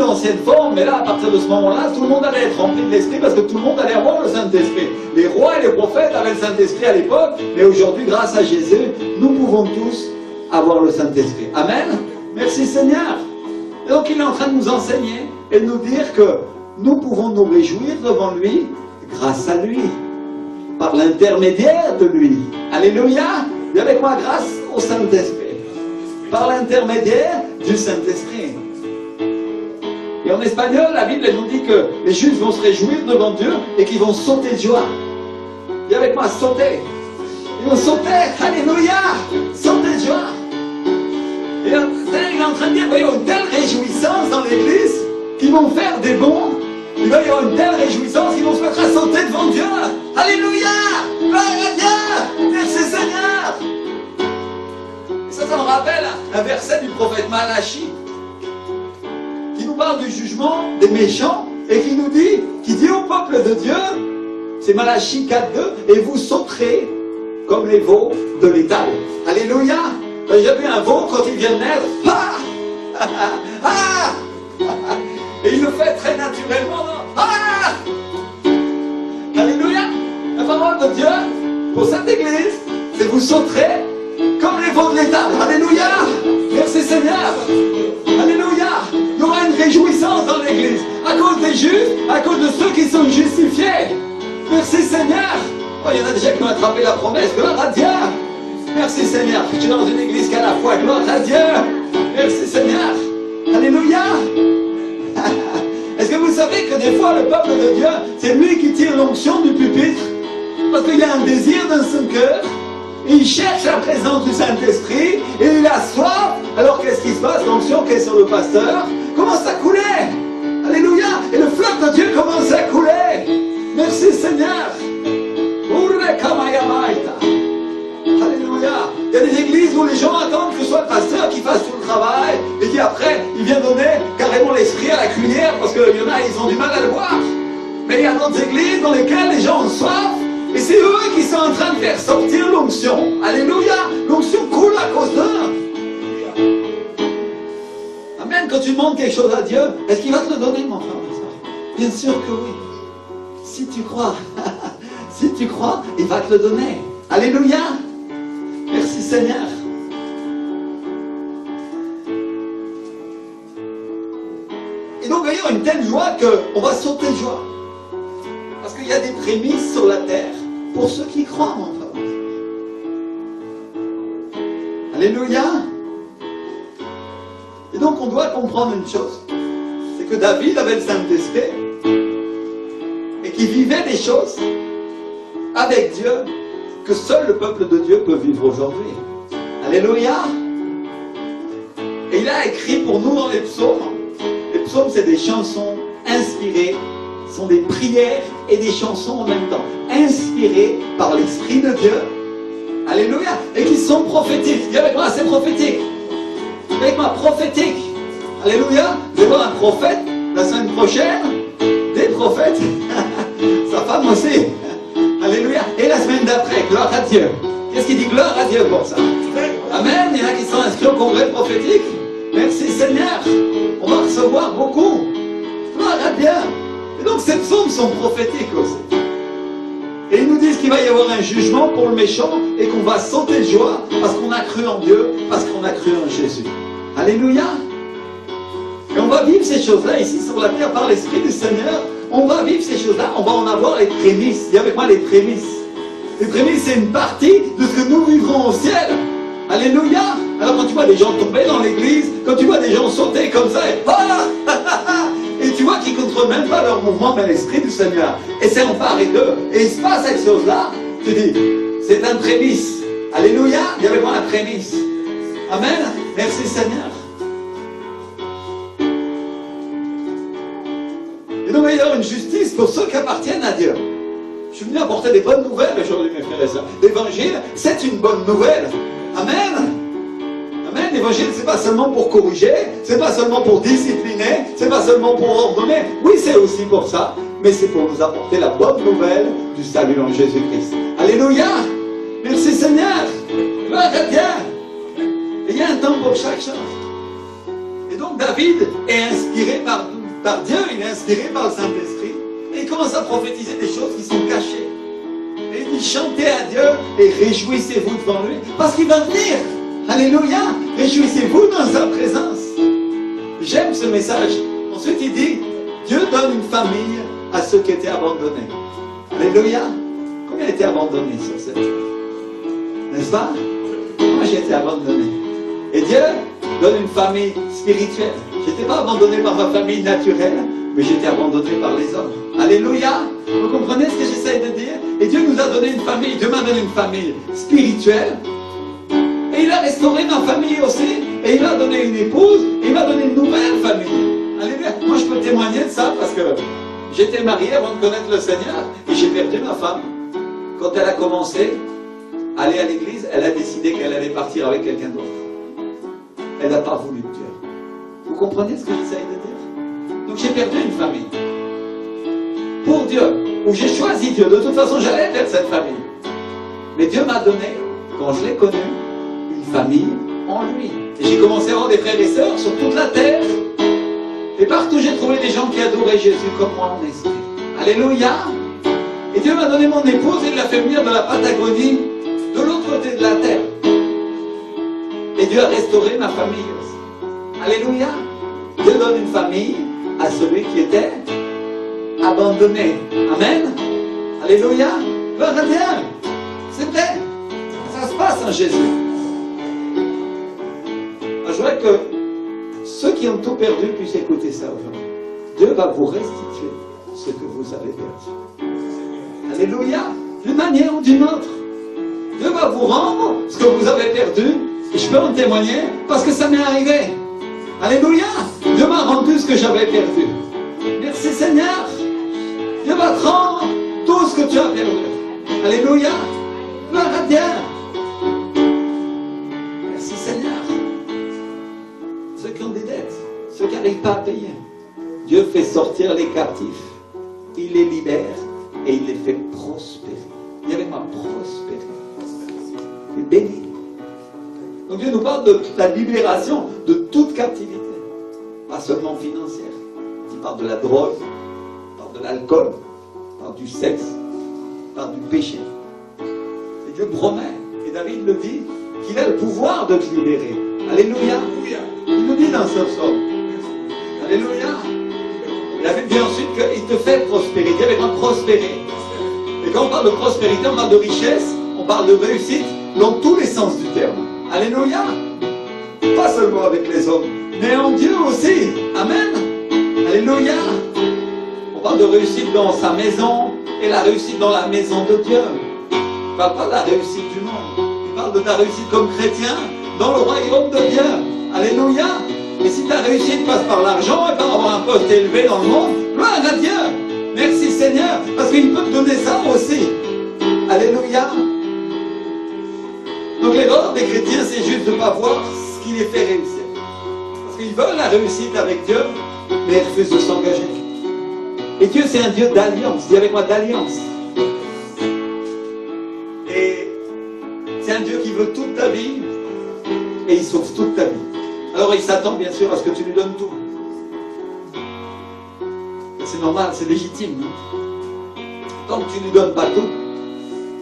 ancienne forme, mais là, à partir de ce moment-là, tout le monde allait être rempli de l'Esprit parce que tout le monde allait avoir le Saint-Esprit. Les rois et les prophètes avaient le Saint-Esprit à l'époque, mais aujourd'hui, grâce à Jésus, nous pouvons tous avoir le Saint-Esprit. Amen. Merci Seigneur. Et donc, il est en train de nous enseigner et de nous dire que nous pouvons nous réjouir devant lui grâce à lui, par l'intermédiaire de lui. Alléluia. Dis avec moi, grâce au Saint-Esprit. Par l'intermédiaire du Saint-Esprit. Et en espagnol, la Bible elle nous dit que les Juifs vont se réjouir devant Dieu et qu'ils vont sauter de joie. Dis avec moi, sauter. Ils vont sauter, alléluia, sauter de joie. Et là, il est en train de dire, il va y avoir une telle réjouissance dans l'église qu'ils vont faire des bons. Il va y avoir une telle réjouissance qu'ils vont se mettre à sauter devant Dieu. Alléluia, gloire à Dieu, merci Seigneur. Et ça me rappelle un verset du prophète Malachie qui nous parle du jugement des méchants et qui nous dit, qui dit au peuple de Dieu, c'est Malachie 4.2, et vous sauterez comme les veaux de l'étable. Alléluia. J'ai vu un veau quand il vient de naître. Ah, ah, et il le fait très naturellement. Ah, alléluia. La parole de Dieu pour cette église, c'est vous sauterez comme les veaux de l'étable. Alléluia. Merci Seigneur. Alléluia. Il y aura une réjouissance dans l'église à cause des Juifs, à cause de ceux qui sont justifiés. Merci Seigneur. Oh, il y en a déjà qui ont attrapé la promesse. Gloire à Dieu. Merci Seigneur. Je suis dans une église qui a la foi. Gloire à Dieu. Merci Seigneur. Alléluia. Est-ce que vous savez que des fois le peuple de Dieu, c'est lui qui tire l'onction du pupitre parce qu'il a un désir dans son cœur. Il cherche la présence du Saint-Esprit et il a soif. Alors qu'est-ce qui se passe? L'onction qui est sur le pasteur commence à couler. Alléluia. Et le fleuve de Dieu commence à couler. Merci Seigneur. Alléluia. Il y a des églises où les gens attendent que ce soit le pasteur qui fasse tout le travail et qui après, il vient donner carrément l'esprit à la cuillère parce qu'il y en a, ils ont du mal à le voir. Mais il y a d'autres églises dans lesquelles les gens ont soif et c'est eux qui sont en train de faire sortir l'onction. Alléluia. L'onction coule à cause d'eux. Amen. Quand tu demandes quelque chose à Dieu, est-ce qu'il va te le donner, mon frère, ma soeur? Bien sûr que oui. Si tu crois, si tu crois, il va te le donner. Alléluia. Merci Seigneur. Et donc, il va y avoir une telle joie qu'on va sauter de joie. Parce qu'il y a des prémices sur la terre pour ceux qui croient, mon frère. Alléluia. Et donc, on doit comprendre une chose. C'est que David avait le Saint-Esprit et qu'il vivait des choses avec Dieu que seul le peuple de Dieu peut vivre aujourd'hui. Alléluia. Et il a écrit pour nous dans les psaumes. Les psaumes, c'est des chansons inspirées, sont des prières et des chansons en même temps, inspirées par l'Esprit de Dieu. Alléluia. Et qui sont prophétiques. Dis avec moi, c'est prophétique. Avec moi, prophétique. Alléluia. Vous allez voir un prophète la semaine prochaine. Des prophètes. Sa femme aussi. Alléluia. Et la semaine d'après, gloire à Dieu. Qu'est-ce qu'il dit gloire à Dieu pour ça? Amen. Il y en a qui sont inscrits au congrès prophétique. Merci Seigneur. On va recevoir beaucoup. Gloire à Dieu. Et donc ces psaumes sont prophétiques aussi. Et ils nous disent qu'il va y avoir un jugement pour le méchant et qu'on va sauter de joie parce qu'on a cru en Dieu, parce qu'on a cru en Jésus. Alléluia. Et on va vivre ces choses-là ici sur la terre par l'Esprit du Seigneur. On va vivre ces choses-là, on va en avoir les prémices. Dis avec moi les prémices. Les prémices, c'est une partie de ce que nous vivrons au ciel. Alléluia. Alors quand tu vois des gens tomber dans l'église, quand tu vois des gens sauter comme ça, et tu vois qu'ils ne contrôlent même pas leur mouvement, mais l'Esprit du Seigneur essaie emparé d'eux. Et il se passe cette chose-là, tu dis, c'est un prémisse. Alléluia. Dis avec moi la prémisse. Amen. Merci Seigneur. Et donc il va y avoir une justice pour ceux qui appartiennent à Dieu. Je suis venu apporter des bonnes nouvelles aujourd'hui, mes frères et sœurs. L'évangile, c'est une bonne nouvelle. Amen. Amen. L'évangile, c'est pas seulement pour corriger, c'est pas seulement pour discipliner, c'est pas seulement pour ordonner. Oui, c'est aussi pour ça, mais c'est pour nous apporter la bonne nouvelle du salut en Jésus-Christ. Alléluia. Merci Seigneur. Gloire à Dieu. Et il y a un temps pour chaque chose. Et donc David est inspiré par par Dieu, il est inspiré par le Saint-Esprit, et il commence à prophétiser des choses qui sont cachées. Et il dit, chantez à Dieu et réjouissez-vous devant lui, parce qu'il va venir. Alléluia, réjouissez-vous dans sa présence. J'aime ce message. Ensuite, il dit, Dieu donne une famille à ceux qui étaient abandonnés. Alléluia. Combien a été abandonné sur cette terre? N'est-ce pas? Moi, j'ai été abandonné. Et Dieu donne une famille spirituelle. Je n'étais pas abandonné par ma famille naturelle, mais j'étais abandonné par les hommes. Alléluia. Vous comprenez ce que j'essaye de dire? Et Dieu nous a donné une famille. Dieu m'a donné une famille spirituelle. Et il a restauré ma famille aussi. Et il m'a donné une épouse. Et il m'a donné une nouvelle famille. Alléluia. Moi, je peux témoigner de ça parce que j'étais marié avant de connaître le Seigneur. Et j'ai perdu ma femme. Quand elle a commencé à aller à l'église, elle a décidé qu'elle allait partir avec quelqu'un d'autre. Elle n'a pas voulu de Dieu. Vous comprenez ce que j'essaye de dire? Donc j'ai perdu une famille. Pour Dieu, où j'ai choisi Dieu. De toute façon, j'allais vers cette famille. Mais Dieu m'a donné, quand je l'ai connu, une famille en lui. Et j'ai commencé à avoir des frères et sœurs sur toute la terre. Et partout, j'ai trouvé des gens qui adoraient Jésus comme moi en esprit. Alléluia! Et Dieu m'a donné mon épouse et il l'a fait venir de la Patagonie, de l'autre côté de la terre. Et Dieu a restauré ma famille aussi. Alléluia! Dieu donne une famille à celui qui était abandonné. Amen! Alléluia! Gloire à Dieu! C'est vrai! Ça se passe en Jésus. Je voudrais que ceux qui ont tout perdu puissent écouter ça aujourd'hui. Dieu va vous restituer ce que vous avez perdu. Alléluia, d'une manière ou d'une autre. Dieu va vous rendre ce que vous avez perdu. Et je peux en témoigner parce que ça m'est arrivé. Alléluia, Dieu m'a rendu ce que j'avais perdu. Merci Seigneur. Dieu va te rendre tout ce que tu as perdu. Alléluia, gloire à Dieu. Merci Seigneur. Ceux qui ont des dettes, ceux qui n'arrivent pas à payer, Dieu fait sortir les captifs. Il les libère. Et il les fait prospérer. Il y avait ma prospérité. Il est béni. Donc Dieu nous parle de la libération de toute captivité. Pas seulement financière. Il parle de la drogue, il parle de l'alcool, il parle du sexe, il parle du péché. Et Dieu promet, et David le dit, qu'il a le pouvoir de te libérer. Alléluia. Il nous dit dans ce psaume. Alléluia. La Bible dit ensuite qu'il te fait prospérer. Dieu va prospérer. Et quand on parle de prospérité, on parle de richesse, on parle de réussite dans tous les sens du terme. Alléluia. Pas seulement avec les hommes, mais en Dieu aussi. Amen. Alléluia. On parle de réussite dans sa maison et la réussite dans la maison de Dieu. On ne parle pas de la réussite du monde. Il parle de ta réussite comme chrétien dans le royaume de Dieu. Alléluia. Et si ta réussite passe par l'argent et par avoir un poste élevé dans le monde, gloire à Dieu. Merci Seigneur, parce qu'il peut te donner ça aussi. Alléluia. Donc l'erreur des chrétiens, c'est juste de ne pas voir ce qui les fait réussir. Parce qu'ils veulent la réussite avec Dieu, mais ils refusent de s'engager. Et Dieu, c'est un Dieu d'alliance. Dis avec moi, d'alliance. Et c'est un Dieu qui veut toute ta vie, et il sauve toute ta vie. Alors il s'attend bien sûr à ce que tu lui donnes tout. C'est normal, c'est légitime. Tant que tu ne lui donnes pas tout,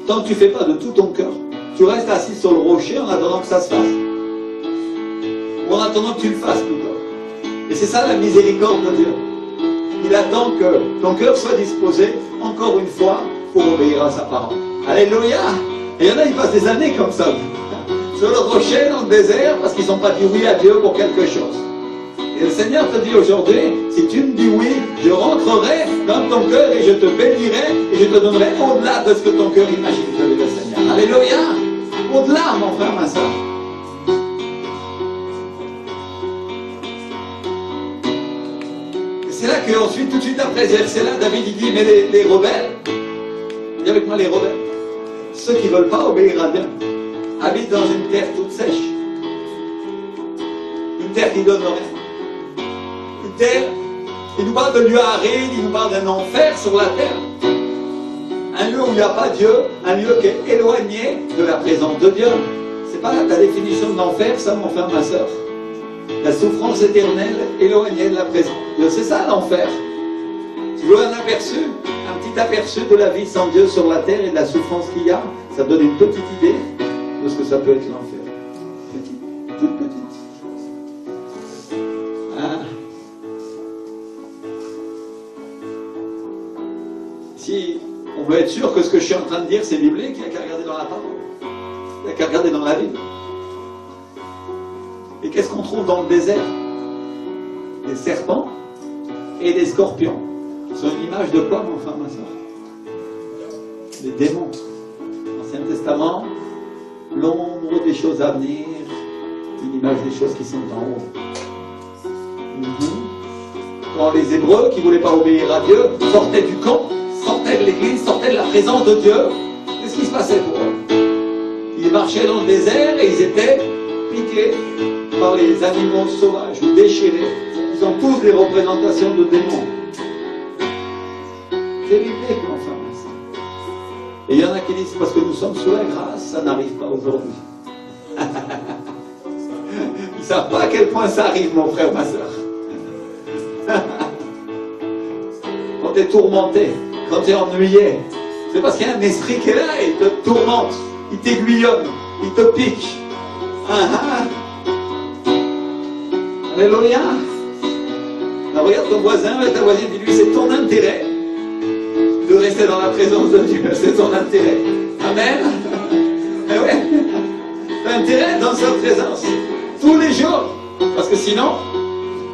tant que tu ne fais pas de tout ton cœur, tu restes assis sur le rocher en attendant que ça se fasse. Ou en attendant que tu le fasses plutôt. Et c'est ça la miséricorde de Dieu. Il attend que ton cœur soit disposé, encore une fois, pour obéir à sa parole. Alléluia. Et il y en a, ils passent des années comme ça. Sur le rocher, dans le désert, parce qu'ils n'ont pas dit oui à Dieu pour quelque chose. Et le Seigneur te dit aujourd'hui, si tu me dis oui, je rentrerai dans ton cœur et je te bénirai et je te donnerai au-delà de ce que ton cœur imagine, te dit le Seigneur. Alléluia. Au-delà, mon frère, ma soeur. Et c'est là qu'ensuite, tout de suite après, c'est là, David il dit, mais les rebelles, dis avec moi les rebelles, ceux qui ne veulent pas obéir à Dieu, habitent dans une terre toute sèche. Une terre qui donne rien. Une terre, il nous parle de lieu aride, il nous parle d'un enfer sur la terre. Un lieu où il n'y a pas Dieu, un lieu qui est éloigné de la présence de Dieu. C'est pas là ta définition de l'enfer, ça, mon frère, ma soeur. La souffrance éternelle éloignée de la présence de Dieu. C'est ça l'enfer. Tu veux un aperçu, un petit aperçu de la vie sans Dieu sur la terre et de la souffrance qu'il y a? Ça donne une petite idée de ce que ça peut être l'enfer. Petite, toute petite. Si on veut être sûr que ce que je suis en train de dire c'est biblique, il n'y a qu'à regarder dans la parole. Il n'y a qu'à regarder dans la Bible. Et qu'est-ce qu'on trouve dans le désert? Des serpents et des scorpions. C'est une image de quoi, mon frère, ma soeur? Des démons. L'Ancien Testament, l'ombre des choses à venir, une image des choses qui sont en haut. Quand les Hébreux, qui ne voulaient pas obéir à Dieu, sortaient du camp, sortaient de l'église, sortaient de la présence de Dieu, qu'est-ce qui se passait pour eux? Ils marchaient dans le désert et ils étaient piqués par les animaux sauvages ou déchirés. Ils ont tous des représentations de démons. C'est biblique, enfin. Et il y en a qui disent, parce que nous sommes sous la grâce, ça n'arrive pas aujourd'hui. Ils ne savent pas à quel point ça arrive, mon frère, ma soeur. Quand tu es tourmenté, quand tu es ennuyé, c'est parce qu'il y a un esprit qui est là et il te tourmente, il t'aiguillonne, il te pique. Alléluia. Alors regarde ton voisin, ta voisine, dis-lui, c'est ton intérêt de rester dans la présence de Dieu, c'est ton intérêt. Amen. Eh ouais. T'as intérêt dans sa présence tous les jours, parce que sinon,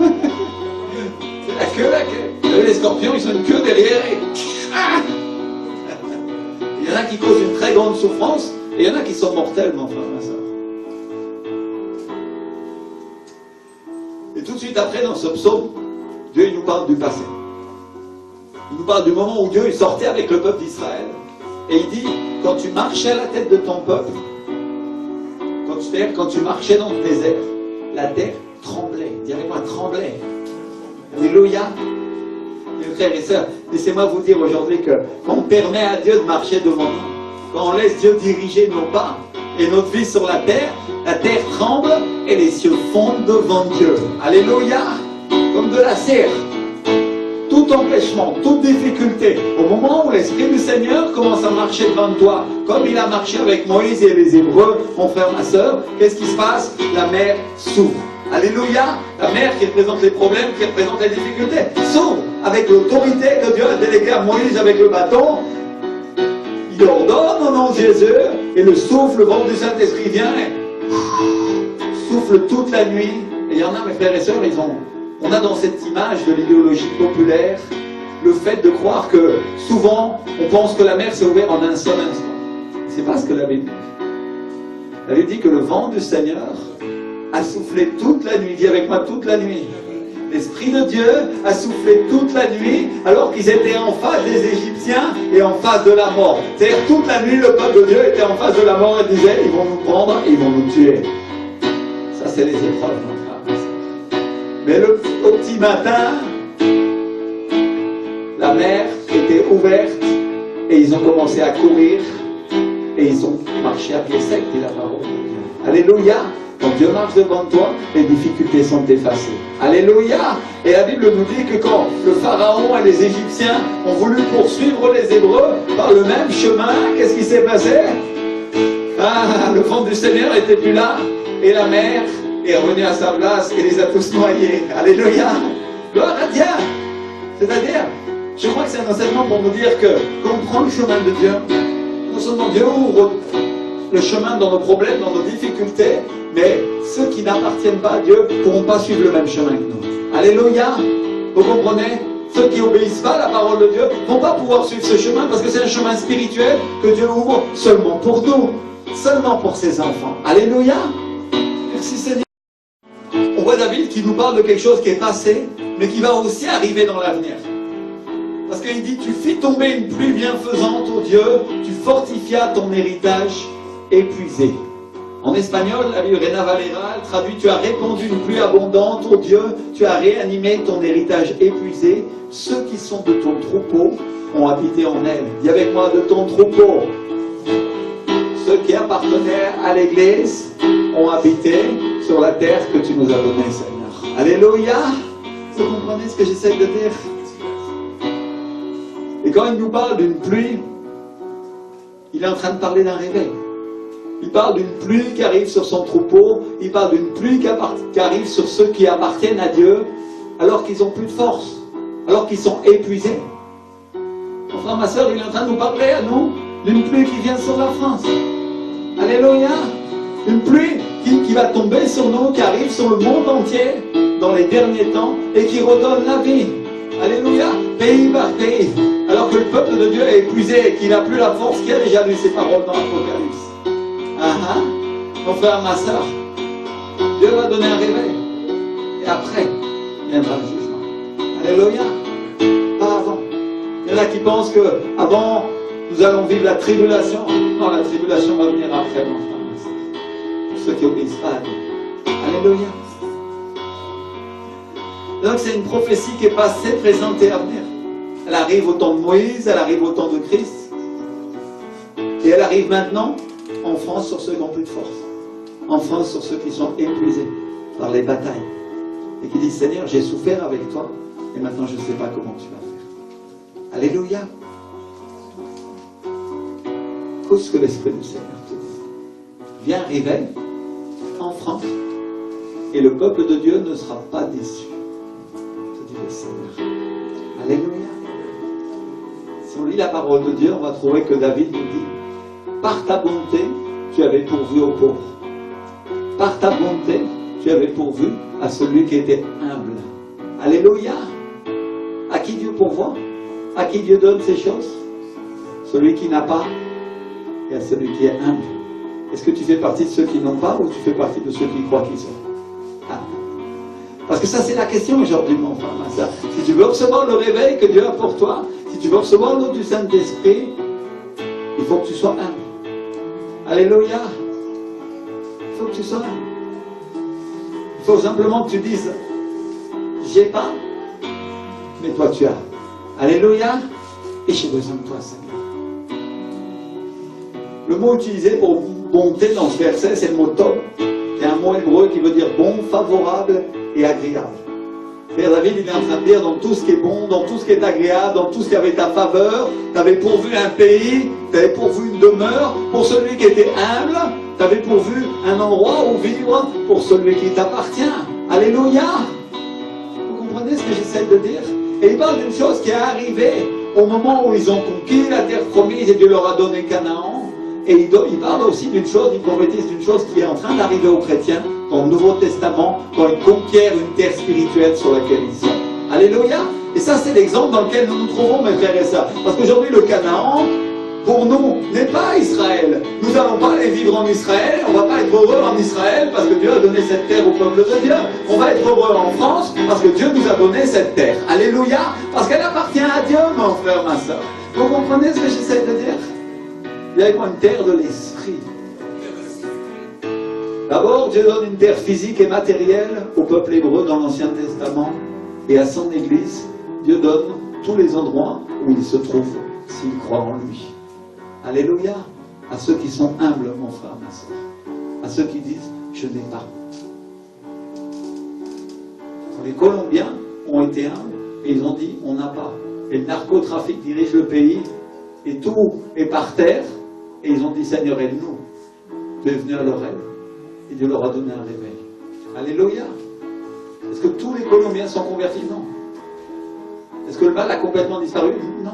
c'est la queue. Les scorpions, ils ont une queue derrière. Il y en a qui causent une très grande souffrance, et il y en a qui sont mortels, mon frère, ma soeur. Et tout de suite après, dans ce psaume, Dieu il nous parle du passé. Il nous parle du moment où Dieu il sortait avec le peuple d'Israël. Et il dit, quand tu marchais à la tête de ton peuple, quand tu marchais dans le désert, la terre tremblait. Dis avec moi, tremblait. Alléluia. Mes frères et sœurs, laissez-moi vous dire aujourd'hui que quand on permet à Dieu de marcher devant nous, quand on laisse Dieu diriger nos pas et notre vie sur la terre tremble et les cieux fondent devant Dieu. Alléluia. Comme de la cire. Tout empêchement, toute difficulté, au moment où l'Esprit du Seigneur commence à marcher devant toi, comme il a marché avec Moïse et les Hébreux, mon frère, ma soeur, qu'est-ce qui se passe? La mer s'ouvre. Alléluia. La mer qui représente les problèmes, qui représente les difficultés, s'ouvre avec l'autorité que Dieu a déléguée à Moïse avec le bâton. Il ordonne au nom de Jésus, et le souffle, le vent du Saint-Esprit vient et souffle toute la nuit. Et il y en a, mes frères et sœurs, on a dans cette image de l'idéologie populaire le fait de croire que souvent on pense que la mer s'est ouverte en un seul instant. C'est pas ce que la Bible dit. La Bible dit que le vent du Seigneur a soufflé toute la nuit. Dis avec moi, toute la nuit. L'Esprit de Dieu a soufflé toute la nuit alors qu'ils étaient en face des Égyptiens et en face de la mort. C'est-à-dire toute la nuit le peuple de Dieu était en face de la mort et disait, ils vont nous prendre, ils vont nous tuer. Ça c'est les épreuves, mon frère. Mais au petit matin, la mer était ouverte et ils ont commencé à courir et ils ont marché à pied sec, dit la parole. Alléluia. Quand Dieu marche devant toi, les difficultés sont effacées. Alléluia. Et la Bible nous dit que quand le Pharaon et les Égyptiens ont voulu poursuivre les Hébreux par le même chemin, qu'est-ce qui s'est passé? Le vent du Seigneur n'était plus là et la mer est revenu à sa place et les a tous noyés. Alléluia. Gloire à Dieu. C'est-à-dire, je crois que c'est un enseignement pour nous dire que quand on prend le chemin de Dieu, non seulement Dieu ouvre le chemin dans nos problèmes, dans nos difficultés, mais ceux qui n'appartiennent pas à Dieu ne pourront pas suivre le même chemin que nous. Alléluia. Vous comprenez? Ceux qui n'obéissent pas à la parole de Dieu ne vont pas pouvoir suivre ce chemin parce que c'est un chemin spirituel que Dieu ouvre seulement pour nous, seulement pour ses enfants. Alléluia. Merci Seigneur. On voit David qui nous parle de quelque chose qui est passé, mais qui va aussi arriver dans l'avenir. Parce qu'il dit, tu fis tomber une pluie bienfaisante, ô Dieu, tu fortifias ton héritage épuisé. En espagnol, la Bible Reina Valera traduit, tu as répandu une pluie abondante, ô Dieu, tu as réanimé ton héritage épuisé. Ceux qui sont de ton troupeau ont habité en elle. Dis avec moi, de ton troupeau. Ceux qui appartenaient à l'église ont habité, sur la terre que tu nous as donnée, Seigneur. Alléluia. Vous comprenez ce que j'essaie de dire? Et quand il nous parle d'une pluie, il est en train de parler d'un réveil. Il parle d'une pluie qui arrive sur son troupeau, il parle d'une pluie qui arrive sur ceux qui appartiennent à Dieu, alors qu'ils n'ont plus de force, alors qu'ils sont épuisés. Mon frère, ma soeur, il est en train de nous parler à nous d'une pluie qui vient sur la France. Alléluia. Une pluie qui va tomber sur nous, qui arrive sur le monde entier dans les derniers temps et qui redonne la vie. Alléluia. Pays par pays. Alors que le peuple de Dieu est épuisé et qu'il n'a plus la force, qui a déjà lu ces paroles dans l'Apocalypse? Mon frère, ma soeur, Dieu va donner un réveil. Et après, viendra le jugement. Alléluia. Pas avant. Il y en a qui pensent qu'avant, nous allons vivre la tribulation. Non, la tribulation va venir après, mon frère, ma soeur. Pour ceux qui obéissent pas à Dieu. Alléluia. Donc c'est une prophétie qui est passée, présente et à venir. Elle arrive au temps de Moïse, elle arrive au temps de Christ. Et elle arrive maintenant en France sur ceux qui n'ont plus de force. En France sur ceux qui sont épuisés par les batailles. Et qui disent, Seigneur, j'ai souffert avec toi, et maintenant je ne sais pas comment tu vas faire. Alléluia. Écoute ce que l'Esprit du Seigneur te dit. Viens réveil en France, et le peuple de Dieu ne sera pas déçu. Te dit le Seigneur. Alléluia. Si on lit la parole de Dieu, on va trouver que David nous dit, par ta bonté, tu avais pourvu aux pauvres. Par ta bonté, tu avais pourvu à celui qui était humble. Alléluia. À qui Dieu pourvoit? À qui Dieu donne ces choses? Celui qui n'a pas et à celui qui est humble. Est-ce que tu fais partie de ceux qui n'ont pas ou tu fais partie de ceux qui croient qu'ils ont? Parce que ça, c'est la question aujourd'hui, mon frère, ma soeur. Si tu veux recevoir le réveil que Dieu a pour toi, si tu veux recevoir l'eau du Saint-Esprit, il faut que tu sois humble. Alléluia. Il faut que tu sois humble. Il faut simplement que tu dises, j'ai pas, mais toi tu as. Alléluia. Et j'ai besoin de toi, Seigneur. Le mot utilisé pour bonté dans ce verset, c'est le mot tov, qui est un mot hébreu qui veut dire bon, favorable et agréable. Père David, il est en train de dire, dans tout ce qui est bon, dans tout ce qui est agréable, dans tout ce qui avait ta faveur, tu avais pourvu un pays, tu avais pourvu une demeure pour celui qui était humble, tu avais pourvu un endroit où vivre pour celui qui t'appartient. Alléluia. Vous comprenez ce que j'essaie de dire? Et il parle d'une chose qui est arrivée au moment où ils ont conquis la terre promise et Dieu leur a donné Canaan. Et il parle aussi d'une chose, il prophétise d'une chose qui est en train d'arriver aux chrétiens dans le Nouveau Testament, quand ils conquièrent une terre spirituelle sur laquelle ils sont. Alléluia. Et ça, c'est l'exemple dans lequel nous nous trouvons, mes frères et sœurs. Parce qu'aujourd'hui, le Canaan, pour nous, n'est pas Israël. Nous n'allons pas aller vivre en Israël, on ne va pas être heureux en Israël parce que Dieu a donné cette terre au peuple de Dieu. On va être heureux en France parce que Dieu nous a donné cette terre. Alléluia. Parce qu'elle appartient à Dieu, mon frère, ma soeur. Vous comprenez ce que j'essaie de dire? Il y a une terre de l'esprit. D'abord, Dieu donne une terre physique et matérielle au peuple hébreu dans l'Ancien Testament et à son Église. Dieu donne tous les endroits où il se trouve s'il croit en lui. Alléluia. À ceux qui sont humbles, mon frère, ma soeur. À ceux qui disent, je n'ai pas. Les Colombiens ont été humbles et ils ont dit, on n'a pas. Et le narcotrafic dirige le pays et tout est par terre. Et ils ont dit, Seigneur, aide-nous. Dieu est venu à leur aide. Et Dieu leur a donné un réveil. Alléluia. Est-ce que tous les Colombiens sont convertis? Non. Est-ce que le mal a complètement disparu? Non.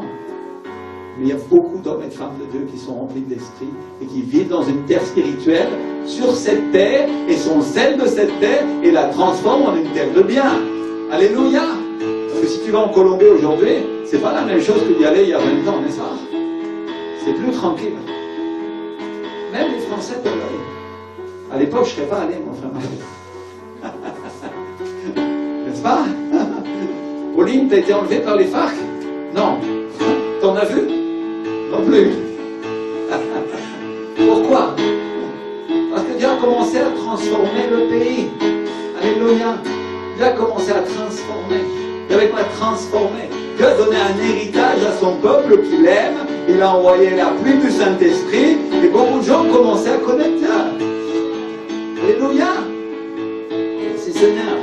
Mais il y a beaucoup d'hommes et de femmes de Dieu qui sont remplis de l'esprit et qui vivent dans une terre spirituelle sur cette terre et sont celles de cette terre et la transforment en une terre de bien. Alléluia. Parce que si tu vas en Colombie aujourd'hui, c'est pas la même chose que d'y aller il y a 20 ans, n'est-ce pas? C'est plus tranquille. Même les Français peuvent aller. À l'époque, je ne serais pas allé, mon frère. N'est-ce pas? Pauline, t'as été enlevée par les FARC? Non. T'en as vu? Non plus. Pourquoi? Parce que Dieu a commencé à transformer le pays. Alléluia. Dieu a commencé à transformer. Dieu avait quoi transformer? Dieu a donné un héritage à son peuple qu'il aime. Il a envoyé la pluie du Saint-Esprit. Et beaucoup de gens ont commencé à connaître Dieu. Alléluia. Seigneur.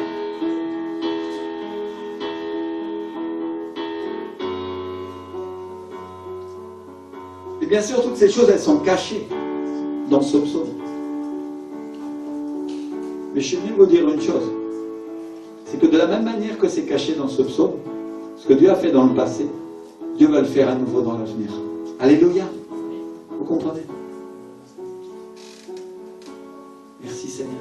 Et bien sûr, toutes ces choses, elles sont cachées dans ce psaume. Mais je suis venu vous dire une chose. C'est que de la même manière que c'est caché dans ce psaume, ce que Dieu a fait dans le passé, Dieu va le faire à nouveau dans l'avenir. Alléluia. Vous comprenez? Merci Seigneur.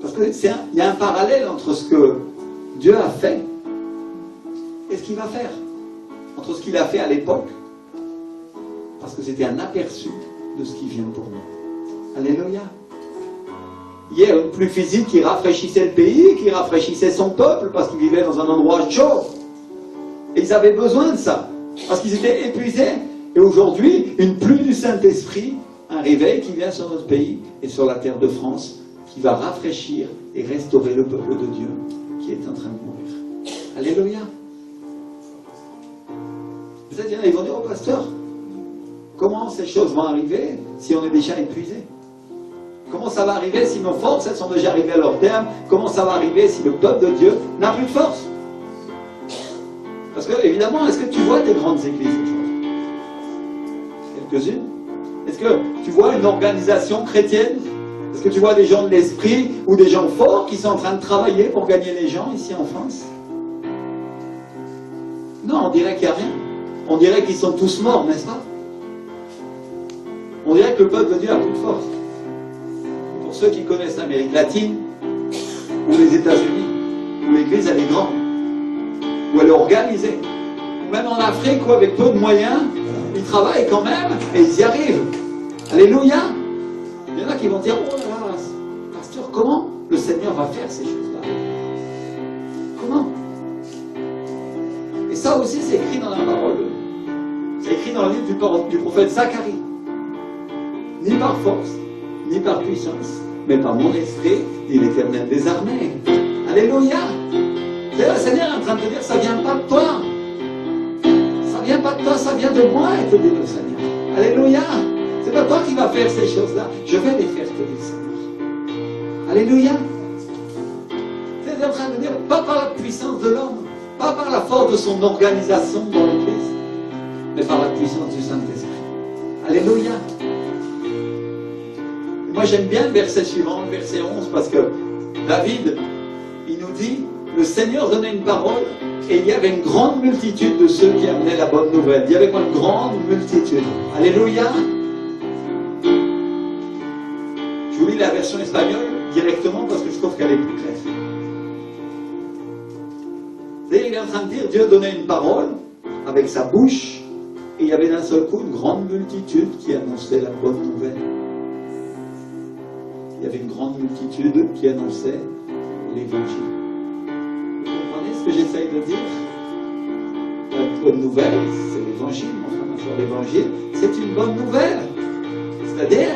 Parce qu'il y a un parallèle entre ce que Dieu a fait et ce qu'il va faire. Entre ce qu'il a fait à l'époque, parce que c'était un aperçu de ce qui vient pour nous. Alléluia. Hier, une pluie physique qui rafraîchissait le pays, qui rafraîchissait son peuple, parce qu'ils vivaient dans un endroit chaud. Et ils avaient besoin de ça, parce qu'ils étaient épuisés. Et aujourd'hui, une pluie du Saint-Esprit, un réveil qui vient sur notre pays et sur la terre de France, qui va rafraîchir et restaurer le peuple de Dieu qui est en train de mourir. Alléluia. Vous êtes, ils vont dire au pasteur, comment ces choses vont arriver si on est déjà épuisé? Comment ça va arriver si nos forces, elles sont déjà arrivées à leur terme? Comment ça va arriver si le peuple de Dieu n'a plus de force? Parce que, évidemment, est-ce que tu vois des grandes églises aujourd'hui? Quelques-unes. Est-ce que tu vois une organisation chrétienne? Est-ce que tu vois des gens de l'esprit ou des gens forts qui sont en train de travailler pour gagner les gens ici en France? Non, on dirait qu'il n'y a rien. On dirait qu'ils sont tous morts, n'est-ce pas? On dirait que le peuple de Dieu a plus de force. Pour ceux qui connaissent l'Amérique latine, ou les États-Unis, où l'Église elle est grande, où elle est organisée, ou même en Afrique où avec peu de moyens, ils travaillent quand même et ils y arrivent. Alléluia. Il y en a qui vont dire, oh là là, pasteur, comment le Seigneur va faire ces choses-là? Comment? Et ça aussi c'est écrit dans la parole. C'est écrit dans le livre du prophète Zacharie. Ni par force, ni par puissance, mais par mon esprit, dit l'Éternel des armées. Alléluia. Le Seigneur est en train de te dire, ça ne vient pas de toi. Ça ne vient pas de toi, ça vient de moi, et te dit le Seigneur. Alléluia. C'est pas toi qui vas faire ces choses-là. Je vais les faire, te dit le Seigneur. Alléluia. C'est en train de dire, pas par la puissance de l'homme, pas par la force de son organisation dans l'Église, mais par la puissance du Saint-Esprit. Alléluia. Moi j'aime bien le verset suivant, le verset 11, parce que David, il nous dit, le Seigneur donnait une parole, et il y avait une grande multitude de ceux qui amenaient la bonne nouvelle. Il y avait une grande multitude. Alléluia. Je vous lis la version espagnole directement, parce que je trouve qu'elle est plus claire. C'est-à-dire, il est en train de dire, Dieu donnait une parole, avec sa bouche, et il y avait d'un seul coup une grande multitude qui annonçait la bonne nouvelle. Il y avait une grande multitude qui annonçait l'Évangile. Vous comprenez ce que j'essaye de dire? La bonne nouvelle, c'est l'Évangile, mon frère, ma soeur, l'Évangile, c'est une bonne nouvelle. C'est-à-dire,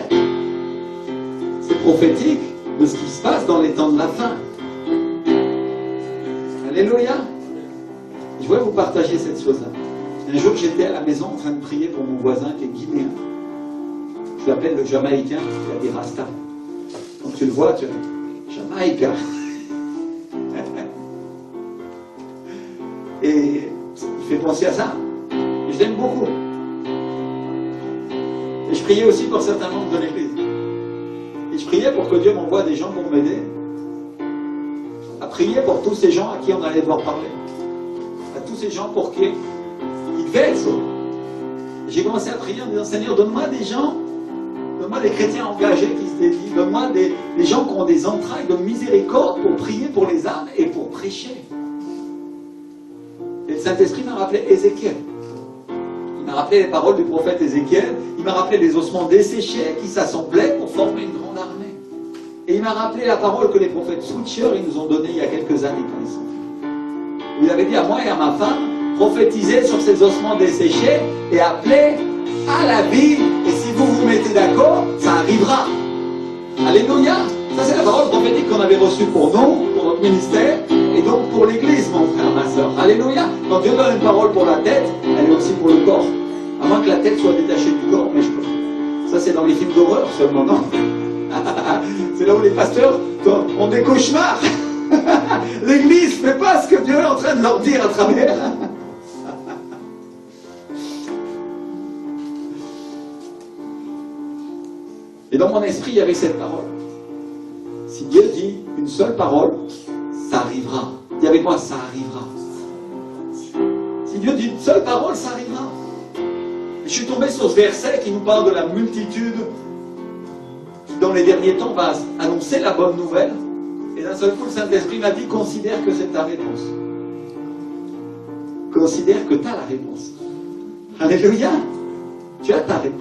c'est prophétique de ce qui se passe dans les temps de la fin. Alléluia. Je voulais vous partager cette chose-là. Un jour, j'étais à la maison en train de prier pour mon voisin qui est guinéen. Je l'appelle le Jamaïcain, il a des rastas. Quand tu le vois, tu dis Jamaïca. Et il fait penser à ça. Et je l'aime beaucoup. Et je priais aussi pour certains membres de l'Église. Et je priais pour que Dieu m'envoie des gens pour m'aider. À prier pour tous ces gens à qui on allait devoir parler. À tous ces gens pour qui ils devaient être sauvés. J'ai commencé à prier en disant, Seigneur, donne-moi des gens, donne-moi des chrétiens engagés qui se dédient, donne-moi des gens qui ont des entrailles de miséricorde pour prier pour les âmes et pour prêcher. Et le Saint-Esprit m'a rappelé Ézéchiel. Il m'a rappelé les paroles du prophète Ézéchiel. Il m'a rappelé les ossements desséchés qui s'assemblaient pour former une grande armée. Et il m'a rappelé la parole que les prophètes Switcher ils nous ont donnée il y a quelques années quand ils sont venus. Vous avez dit à moi et à ma femme, prophétisez sur ces ossements desséchés et appelez à la vie. Et si vous vous mettez d'accord, ça arrivera. Alléluia. Ça c'est la parole prophétique qu'on avait reçue pour nous, pour notre ministère, et donc pour l'Église, mon frère, ma soeur. Alléluia. Quand Dieu donne une parole pour la tête, elle est aussi pour le corps. À moins que la tête soit détachée du corps, mais je peux. Ça c'est dans les films d'horreur seulement, non? C'est là où les pasteurs ont des cauchemars. L'église ne fait pas ce que Dieu est en train de leur dire à travers. Et dans mon esprit, il y avait cette parole. Si Dieu dit une seule parole, ça arrivera. Dis avec moi, ça arrivera. Si Dieu dit une seule parole, ça arrivera. Et je suis tombé sur ce verset qui nous parle de la multitude qui, dans les derniers temps, va annoncer la bonne nouvelle. Et d'un seul coup, le Saint-Esprit m'a dit, considère que c'est ta réponse. Considère que tu as la réponse. Alléluia. Tu as ta réponse.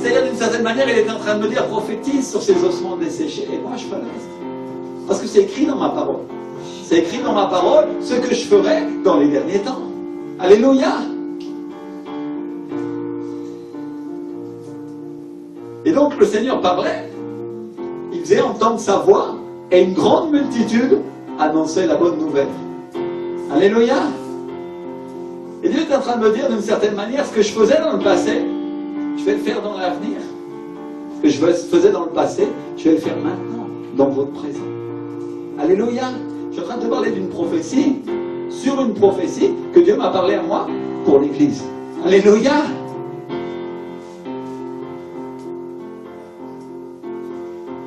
C'est-à-dire, d'une certaine manière, il est en train de me dire, prophétise sur ces ossements desséchés, et moi je ferai le reste. Parce que c'est écrit dans ma parole. C'est écrit dans ma parole ce que je ferai dans les derniers temps. Alléluia. Et donc le Seigneur parlait, il faisait entendre sa voix, et une grande multitude annonçait la bonne nouvelle. Alléluia. Et Dieu est en train de me dire, d'une certaine manière, ce que je faisais dans le passé, je vais le faire dans l'avenir. Ce que je faisais dans le passé, je vais le faire maintenant, dans votre présent. Alléluia. Je suis en train de te parler d'une prophétie, sur une prophétie que Dieu m'a parlé à moi pour l'Église. Alléluia.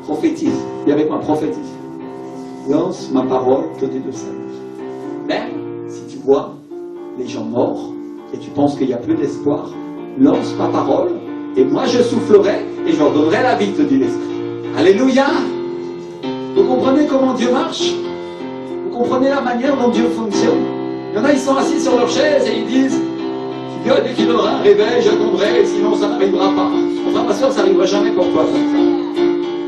Prophétise. Dis avec moi, prophétise. Lance ma parole, te dit le Seigneur. Même si tu vois les gens morts et tu penses qu'il n'y a plus d'espoir, lance ma parole, et moi je soufflerai, et je leur donnerai la vie, te dit l'Esprit. Alléluia. Vous comprenez comment Dieu marche? Vous comprenez la manière dont Dieu fonctionne? Il y en a, ils sont assis sur leur chaise et ils disent, si Dieu a dit qu'il donnera un réveil, j'attendrai, sinon ça n'arrivera pas. Enfin, ma soeur, ça n'arrivera jamais pour toi.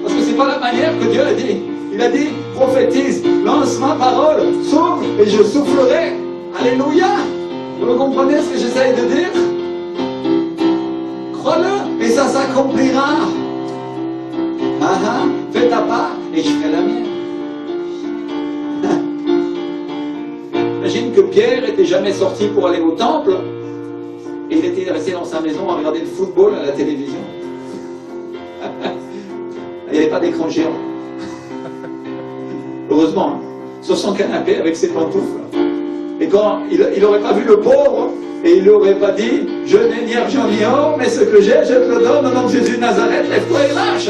Parce que c'est pas la manière que Dieu a dit. Il a dit, prophétise, lance ma parole, souffle, et je soufflerai. Alléluia. Vous comprenez ce que j'essaye de dire? Crois-le, et ça s'accomplira. Fais ta part, et je ferai la mienne. Imagine que Pierre n'était jamais sorti pour aller au temple, et il était resté dans sa maison à regarder le football à la télévision. Il n'y avait pas d'écran géant. Heureusement, hein, sur son canapé avec ses pantoufles. Et quand il n'aurait pas vu le pauvre, et il n'aurait pas dit, je n'ai ni argent ni or, mais ce que j'ai, je te le donne au nom de Jésus de Nazareth, lève-toi et marche.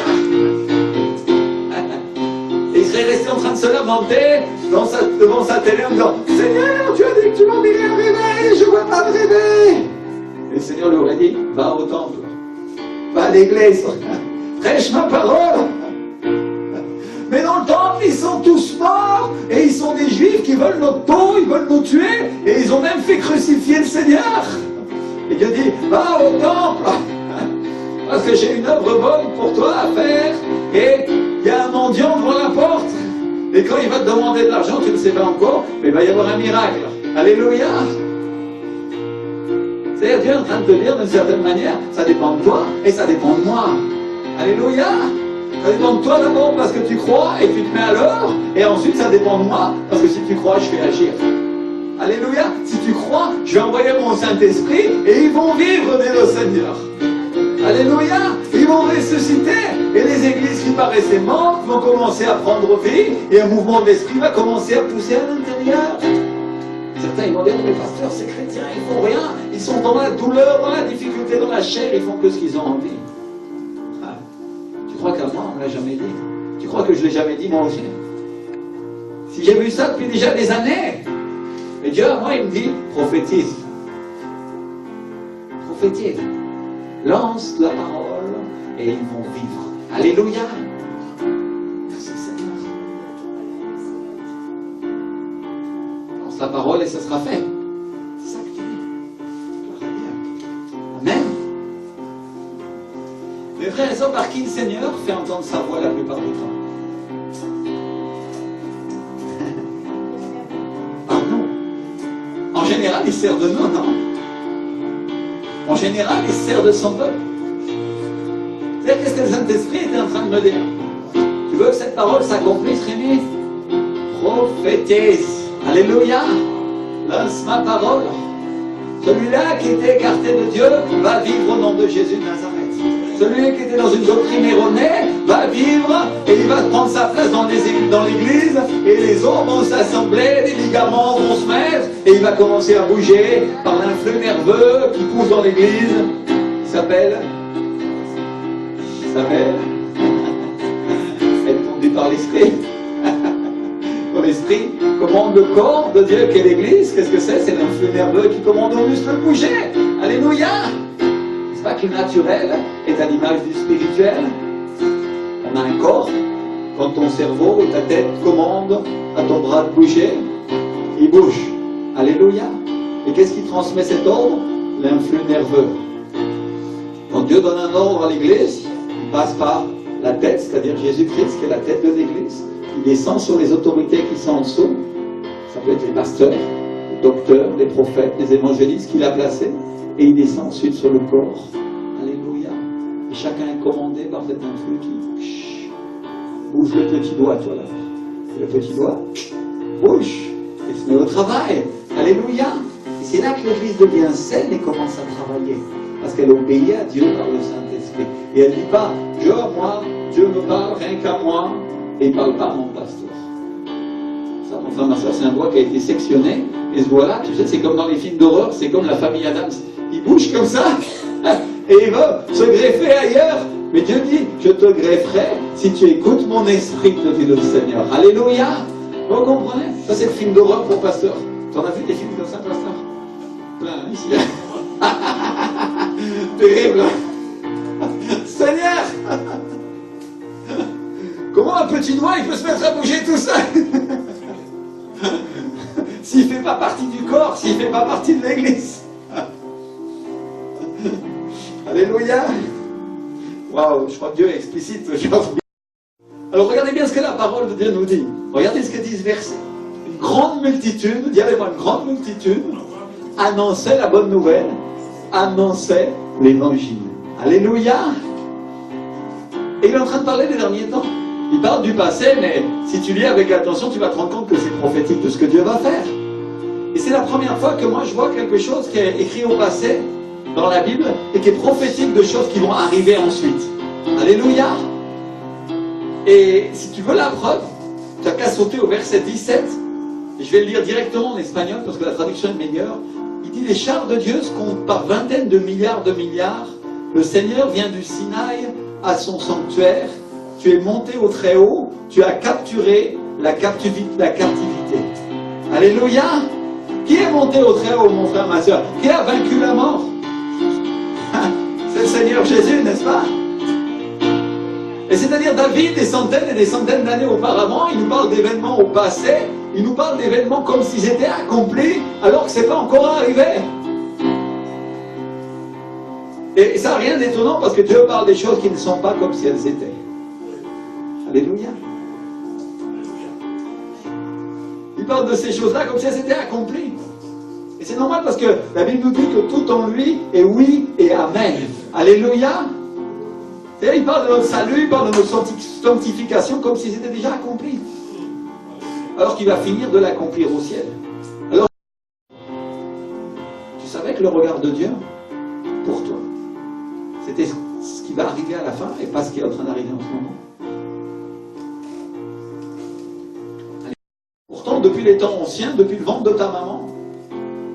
Et il serait resté en train de se lamenter devant sa télé en disant, Seigneur, tu as dit que tu m'enverrais un réveil, je ne vois pas de réveil. Et le Seigneur lui aurait dit, va au temple, va à l'église, prêche ma parole. Mais dans le temple, ils sont tous morts, et ils sont des juifs qui veulent notre peau, ils veulent nous tuer, et ils ont même fait crucifier le Seigneur. Et Dieu dit, va au temple, parce que j'ai une œuvre bonne pour toi à faire, et il y a un mendiant devant la porte, et quand il va te demander de l'argent, tu ne sais pas encore, mais il va y avoir un miracle. Alléluia. C'est-à-dire, Dieu est en train de te dire d'une certaine manière, ça dépend de toi, et ça dépend de moi. Alléluia. Ça dépend de toi d'abord parce que tu crois et tu te mets à l'heure. Et ensuite ça dépend de moi parce que si tu crois, je vais agir. Alléluia. Si tu crois, je vais envoyer mon Saint-Esprit et ils vont vivre, dit le Seigneur. Alléluia. Ils vont ressusciter. Et les églises qui paraissaient mortes vont commencer à prendre vie. Et un mouvement d'esprit va commencer à pousser à l'intérieur. Certains ils vont dire, mais pasteur, ces chrétiens, ils font rien. Ils sont dans la douleur, dans la difficulté, dans la chair. Ils font que ce qu'ils ont envie. Tu crois qu'à moi, on ne l'a jamais dit? Tu crois que je ne l'ai jamais dit, moi aussi? Si j'ai vu ça depuis déjà des années. Et Dieu, à moi, il me dit, prophétise. Prophétise. Lance la parole et ils vont vivre. Alléluia. Merci Seigneur. Lance la parole et ça sera fait. C'est ça que tu dis. Amen. Mes frères et sœurs, par qui le Seigneur fait entendre sa voix la plupart du temps? Par nous. En général, il sert de nous, non? En général, il sert de son peuple. C'est-à-dire, qu'est-ce que le Saint-Esprit était en train de me dire? Tu veux que cette parole s'accomplisse, Rémi? Prophétise. Alléluia. Lance ma parole. Celui-là qui était écarté de Dieu va vivre au nom de Jésus de Nazareth. Celui qui était dans une doctrine erronée va vivre et il va prendre sa place dans l'église et les os vont s'assembler, les ligaments vont se mettre et il va commencer à bouger par l'influx nerveux qui pousse dans l'église. Il s'appelle être conduit par l'esprit. L'esprit commande le corps de Dieu qui est l'église. Qu'est-ce que c'est? C'est l'influx nerveux qui commande aux muscles de bouger. Alléluia! C'est pas que le naturel est à l'image du spirituel. On a un corps. Quand ton cerveau et ta tête commandent à ton bras de bouger, il bouge. Alléluia! Et qu'est-ce qui transmet cet ordre? L'influx nerveux. Quand Dieu donne un ordre à l'église, il passe par la tête, c'est-à-dire Jésus-Christ qui est la tête de l'église. Il descend sur les autorités qui sont en dessous. Ça peut être les pasteurs, les docteurs, les prophètes, les évangélistes qu'il a placés. Et il descend ensuite sur le corps. Alléluia. Et chacun est commandé par cet influx qui bouge le petit doigt, toi là. Et le petit doigt bouge et se met au travail. Alléluia. Et c'est là que l'église devient saine et commence à travailler. Parce qu'elle obéit à Dieu par le Saint-Esprit. Et elle ne dit pas, moi, Dieu me parle rien qu'à moi. Et il ne parle pas à mon pasteur. Ça, mon frère, ma soeur, c'est un doigt qui a été sectionné. Et ce doigt-là, tu sais, c'est comme dans les films d'horreur, c'est comme la famille Adams. Il bouge comme ça, et il veut se greffer ailleurs. Mais Dieu dit, je te grefferai si tu écoutes mon esprit, te dit le Seigneur. Alléluia. Vous comprenez? Ça, c'est le film d'horreur pour pasteur. Tu en as vu des films comme ça, pasteur? Plein, ici. Terrible. Seigneur. Comment un petit doigt, il peut se mettre à bouger tout seul? S'il ne fait pas partie du corps, s'il ne fait pas partie de l'église. Alléluia. Waouh, je crois que Dieu est explicite aujourd'hui. Alors regardez bien ce que la parole de Dieu nous dit. Regardez ce que dit ce verset. Une grande multitude, dis avec moi, une grande multitude annonçait la bonne nouvelle, annonçait l'évangile. Alléluia. Et il est en train de parler des derniers temps. Il parle du passé, mais si tu lis avec attention, tu vas te rendre compte que c'est prophétique de ce que Dieu va faire. Et c'est la première fois que moi je vois quelque chose qui est écrit au passé dans la Bible et qui est prophétique de choses qui vont arriver ensuite. Alléluia. Et si tu veux la preuve, tu n'as qu'à sauter au verset 17. Et je vais le lire directement en espagnol parce que la traduction est meilleure. Il dit, les chars de Dieu se comptent par vingtaines de milliards. Le Seigneur vient du Sinaï à son sanctuaire. Tu es monté au très haut, tu as capturé la captivité. Alléluia. Qui est monté au très haut, mon frère, ma soeur? Qui a vaincu la mort? C'est le Seigneur Jésus, n'est-ce pas? Et c'est-à-dire David, des centaines et des centaines d'années auparavant, il nous parle d'événements au passé, il nous parle d'événements comme s'ils étaient accomplis, alors que ce n'est pas encore arrivé. Et ça n'a rien d'étonnant parce que Dieu parle des choses qui ne sont pas comme si elles étaient. Alléluia. Il parle de ces choses-là comme si elles étaient accomplies. Et c'est normal parce que la Bible nous dit que tout en lui est oui et amen. Alléluia. Et il parle de notre salut, il parle de notre sanctification comme si c'était déjà accompli. Alors qu'il va finir de l'accomplir au ciel. Alors, tu savais que le regard de Dieu, pour toi, c'était ce qui va arriver à la fin et pas ce qui est en train d'arriver en ce moment. Pourtant, depuis les temps anciens, depuis le ventre de ta maman,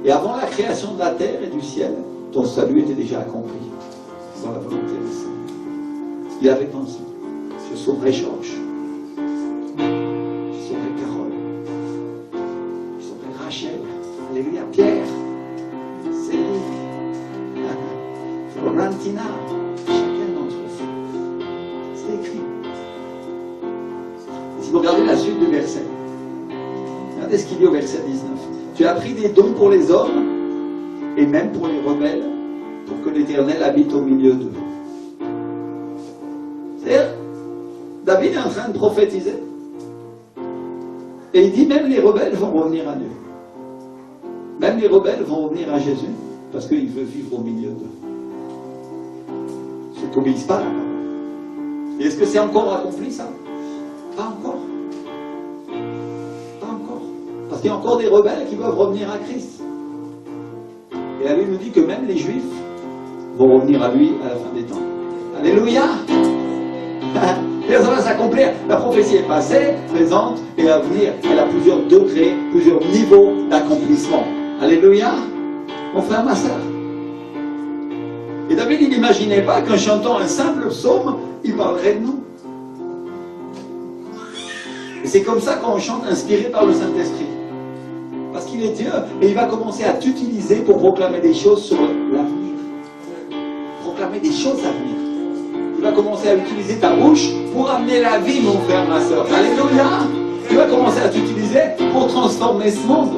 et avant la création de la terre et du ciel, ton salut était déjà accompli dans la volonté du Seigneur. Il avait pensé. Je sauverai Georges. Je sauverai Carole. Je sauverai Rachel. Alléluia. Pierre. Céline. Florentina. Chacun d'entre eux. C'est écrit. Si vous regardez la suite du verset, regardez ce qu'il dit au verset 19. Tu as pris des dons pour les hommes et même pour les rebelles pour que l'Éternel habite au milieu d'eux. C'est-à-dire, David est en train de prophétiser. Et il dit même les rebelles vont revenir à Dieu. Même les rebelles vont revenir à Jésus parce qu'il veut vivre au milieu d'eux. Ceux qui n'obéissent pas à la parole. Et est-ce que c'est encore accompli ça? Pas encore. Pas encore. Parce qu'il y a encore des rebelles qui doivent revenir à Christ. Et la Bible nous dit que même les Juifs vont revenir à lui à la fin des temps. Alléluia. Et ça va s'accomplir. La prophétie est passée, présente et à venir. Elle a plusieurs degrés, plusieurs niveaux d'accomplissement. Alléluia. Mon frère, ma soeur. Et David, il n'imaginait pas qu'en chantant un simple psaume, il parlerait de nous. Et c'est comme ça qu'on chante inspiré par le Saint-Esprit. Parce qu'il est Dieu et il va commencer à t'utiliser pour proclamer des choses sur l'avenir. Proclamer des choses à venir. Il va commencer à utiliser ta bouche pour amener la vie, mon frère, ma soeur. Alléluia. Il va commencer à t'utiliser pour transformer ce monde.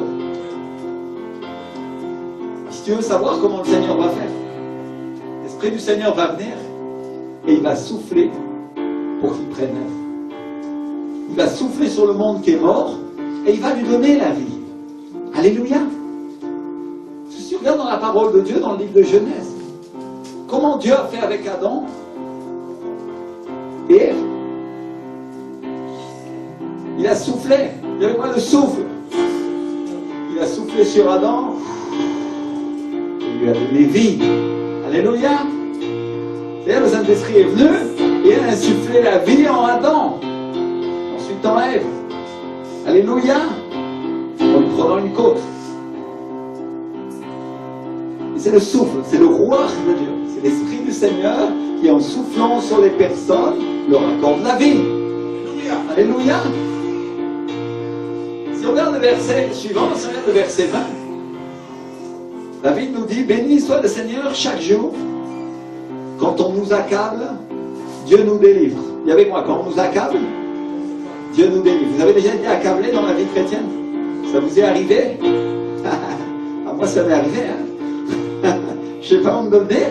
Si tu veux savoir comment le Seigneur va faire, l'Esprit du Seigneur va venir et il va souffler pour qu'il prenne œuvre. Il va souffler sur le monde qui est mort et il va lui donner la vie. Alléluia. Si tu regardes dans la parole de Dieu, dans le livre de Genèse, comment Dieu a fait avec Adam et Ève. Il a soufflé. Il y avait quoi le souffle? Il a soufflé sur Adam. Il lui a donné vie. Alléluia. Et le Saint-Esprit est venu et il a insufflé la vie en Adam. Ensuite en Ève. Alléluia. En lui prenant une côte. Et c'est le souffle, c'est le roi de Dieu. C'est l'Esprit du Seigneur qui, en soufflant sur les personnes, leur accorde la vie. Alléluia. Si on regarde le verset suivant, si on regarde le verset 20, David nous dit, béni soit le Seigneur chaque jour. Quand on nous accable, Dieu nous délivre. Il y avait moi, quand on nous accable, Dieu nous délivre. Vous avez déjà été accablé dans la vie chrétienne? Ça vous est arrivé? À moi, ça m'est arrivé. Je ne sais pas où me donner.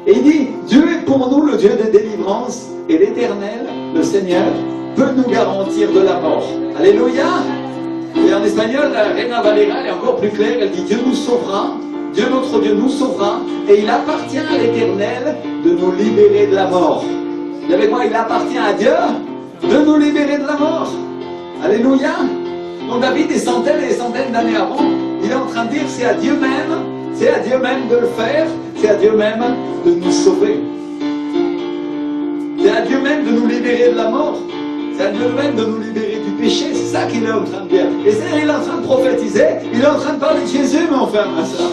Et il dit, Dieu est pour nous le Dieu de délivrance et l'Éternel, le Seigneur, peut nous garantir de la mort. Alléluia. Et en espagnol, la Reina Valera est encore plus claire. Elle dit, Dieu nous sauvera, Dieu notre Dieu nous sauvera, et il appartient à l'Éternel de nous libérer de la mort. Et avec moi, il appartient à Dieu de nous libérer de la mort. Alléluia. Donc David, des centaines et des centaines d'années avant, il est en train de dire, c'est à Dieu même de le faire, c'est à Dieu même de nous sauver. C'est à Dieu même de nous libérer de la mort. C'est à Dieu même de nous libérer du péché. C'est ça qu'il est en train de dire. Et c'est, il est en train de prophétiser, il est en train de parler de Jésus, mon frère, ma soeur.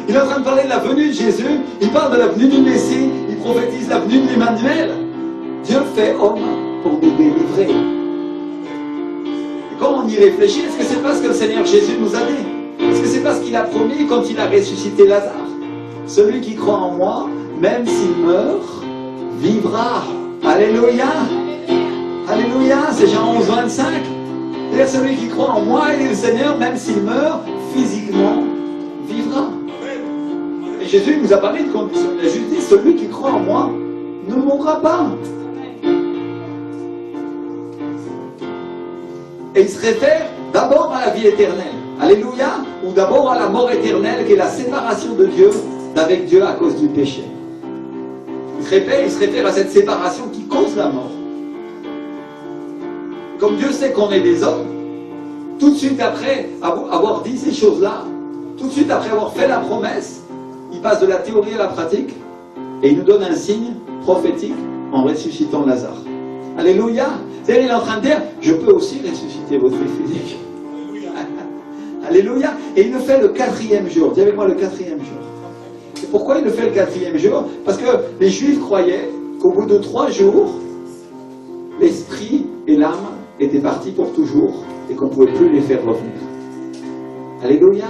Il est en train de parler de la venue de Jésus, il parle de la venue du Messie, il prophétise la venue de l'Emmanuel. Dieu fait homme pour nous délivrer. Et quand on y réfléchit, est-ce que c'est pas ce que le Seigneur Jésus nous a dit? Est-ce que c'est pas ce qu'il a promis quand il a ressuscité Lazare? Celui qui croit en moi, même s'il meurt, vivra. Alléluia. Alléluia, c'est Jean 11, 25. C'est-à-dire celui qui croit en moi, il est le Seigneur, même s'il meurt, physiquement, vivra. Et Jésus nous a parlé de condition. Il a juste dit, celui qui croit en moi ne mourra pas. Et il se réfère d'abord à la vie éternelle. Alléluia. Ou d'abord à la mort éternelle, qui est la séparation de Dieu d'avec Dieu à cause du péché. Il se réfère à cette séparation qui cause la mort. Comme Dieu sait qu'on est des hommes, tout de suite après avoir dit ces choses-là, tout de suite après avoir fait la promesse, il passe de la théorie à la pratique et il nous donne un signe prophétique en ressuscitant Lazare. Alléluia. C'est-à-dire, il est en train de dire, je peux aussi ressusciter votre vie physique. Alléluia. Et il le fait le 4e jour. Dis avec moi le 4e jour. Et pourquoi il le fait le 4e jour? Parce que les Juifs croyaient qu'au bout de 3 jours, l'esprit et l'âme étaient partis pour toujours et qu'on ne pouvait plus les faire revenir. Alléluia.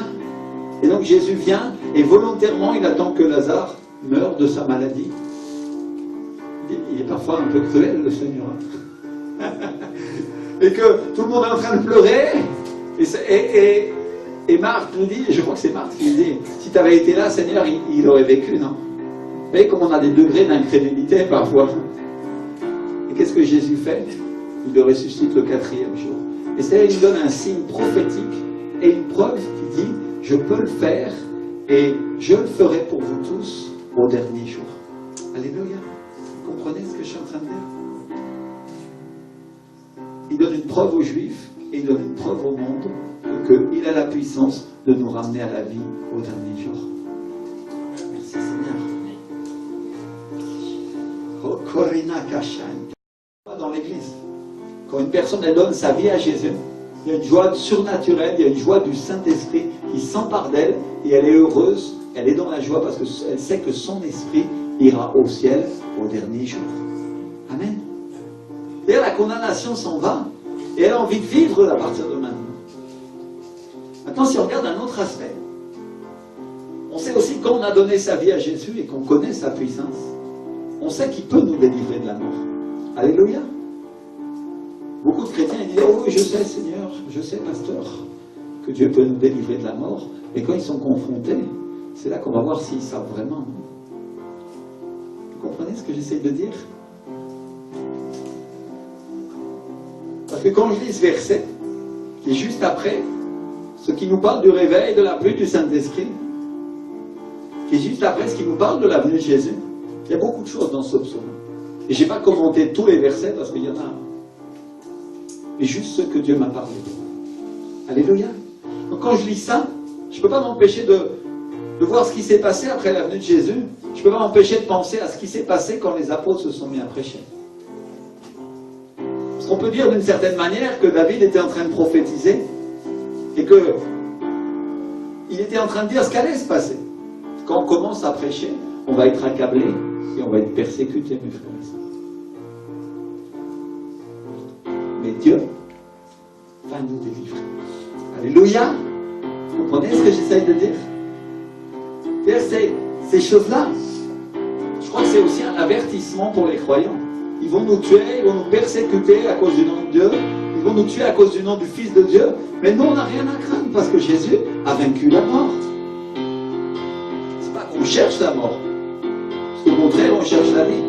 Et donc Jésus vient et volontairement il attend que Lazare meure de sa maladie. Il est parfois un peu cruel, le Seigneur. Et que tout le monde est en train de pleurer. Et Marthe nous dit, je crois que c'est Marthe qui dit, si tu avais été là, Seigneur, il aurait vécu, non? Vous voyez comme on a des degrés d'incrédulité parfois. Et qu'est-ce que Jésus fait? Il le ressuscite le 4e jour. Et c'est-à-dire, il donne un signe prophétique et une preuve qui dit, je peux le faire et je le ferai pour vous tous au dernier jour. Alléluia. Vous comprenez ce que je suis en train de dire? Il donne une preuve aux Juifs et il donne une preuve au monde qu'il a la puissance de nous ramener à la vie au dernier jour. Merci Seigneur. Dans l'église, quand une personne elle donne sa vie à Jésus, il y a une joie surnaturelle, il y a une joie du Saint-Esprit qui s'empare d'elle et elle est heureuse, elle est dans la joie parce qu'elle sait que son esprit ira au ciel au dernier jour. Amen. D'ailleurs, la condamnation s'en va et elle a envie de vivre à partir de maintenant. Maintenant, si on regarde un autre aspect, on sait aussi quand on a donné sa vie à Jésus et qu'on connaît sa puissance, on sait qu'il peut nous délivrer de la mort. Alléluia. Beaucoup de chrétiens ils disent « Oh oui, je sais Seigneur, je sais pasteur, que Dieu peut nous délivrer de la mort. » Mais quand ils sont confrontés, c'est là qu'on va voir s'ils savent vraiment. Vous comprenez ce que j'essaie de dire? Parce que quand je lis ce verset, qui est juste après, ce qui nous parle du réveil, de la venue du Saint-Esprit, qui est juste après ce qui nous parle de la venue de Jésus, il y a beaucoup de choses dans ce psaume. Et je n'ai pas commenté tous les versets parce qu'il y en a, mais juste ceux que Dieu m'a parlé. Alléluia. Donc quand je lis ça, je ne peux pas m'empêcher de voir ce qui s'est passé après la venue de Jésus. Je ne peux pas m'empêcher de penser à ce qui s'est passé quand les apôtres se sont mis à prêcher. Parce qu'on peut dire d'une certaine manière que David était en train de prophétiser et qu'il était en train de dire ce qu'allait se passer. Quand on commence à prêcher, on va être accablé et on va être persécuté, mes frères et sœurs. Mais Dieu va nous délivrer. Alléluia. Vous comprenez ce que j'essaye de dire? Ces choses-là, je crois que c'est aussi un avertissement pour les croyants. Ils vont nous tuer, ils vont nous persécuter à cause du nom de Dieu, ils vont nous tuer à cause du nom du Fils de Dieu, mais nous, on n'a rien à craindre parce que Jésus a vaincu la mort. C'est pas qu'on cherche la mort, parce qu'au contraire, on cherche la vie.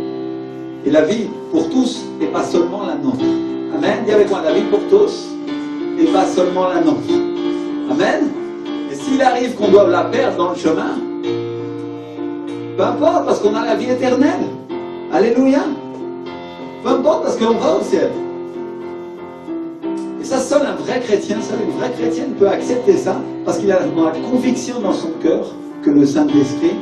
Et la vie pour tous, et pas seulement la nôtre. Amen. Dis avec moi, la vie pour tous, et pas seulement la nôtre. Amen. Et s'il arrive qu'on doive la perdre dans le chemin, peu importe, parce qu'on a la vie éternelle. Alléluia. Peu importe, parce qu'on va au ciel. Et ça, seul un vrai chrétien, seule une vraie chrétienne peut accepter ça, parce qu'il a la conviction dans son cœur que le Saint-Esprit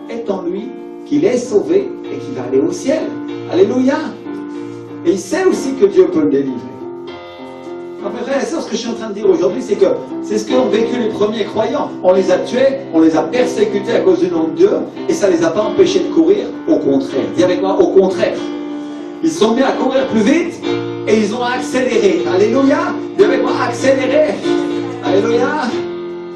est en lui, qu'il est sauvé et qu'il va aller au ciel. Alléluia. Et il sait aussi que Dieu peut le délivrer. Mes frères et sœurs, ce que je suis en train de dire aujourd'hui, c'est que c'est ce qu'ont vécu les premiers croyants. On les a tués, on les a persécutés à cause du nom de Dieu, et ça ne les a pas empêchés de courir. Au contraire. Dis avec moi, au contraire. Ils se sont mis à courir plus vite, et ils ont accéléré. Alléluia. Dis avec moi, accéléré. Alléluia.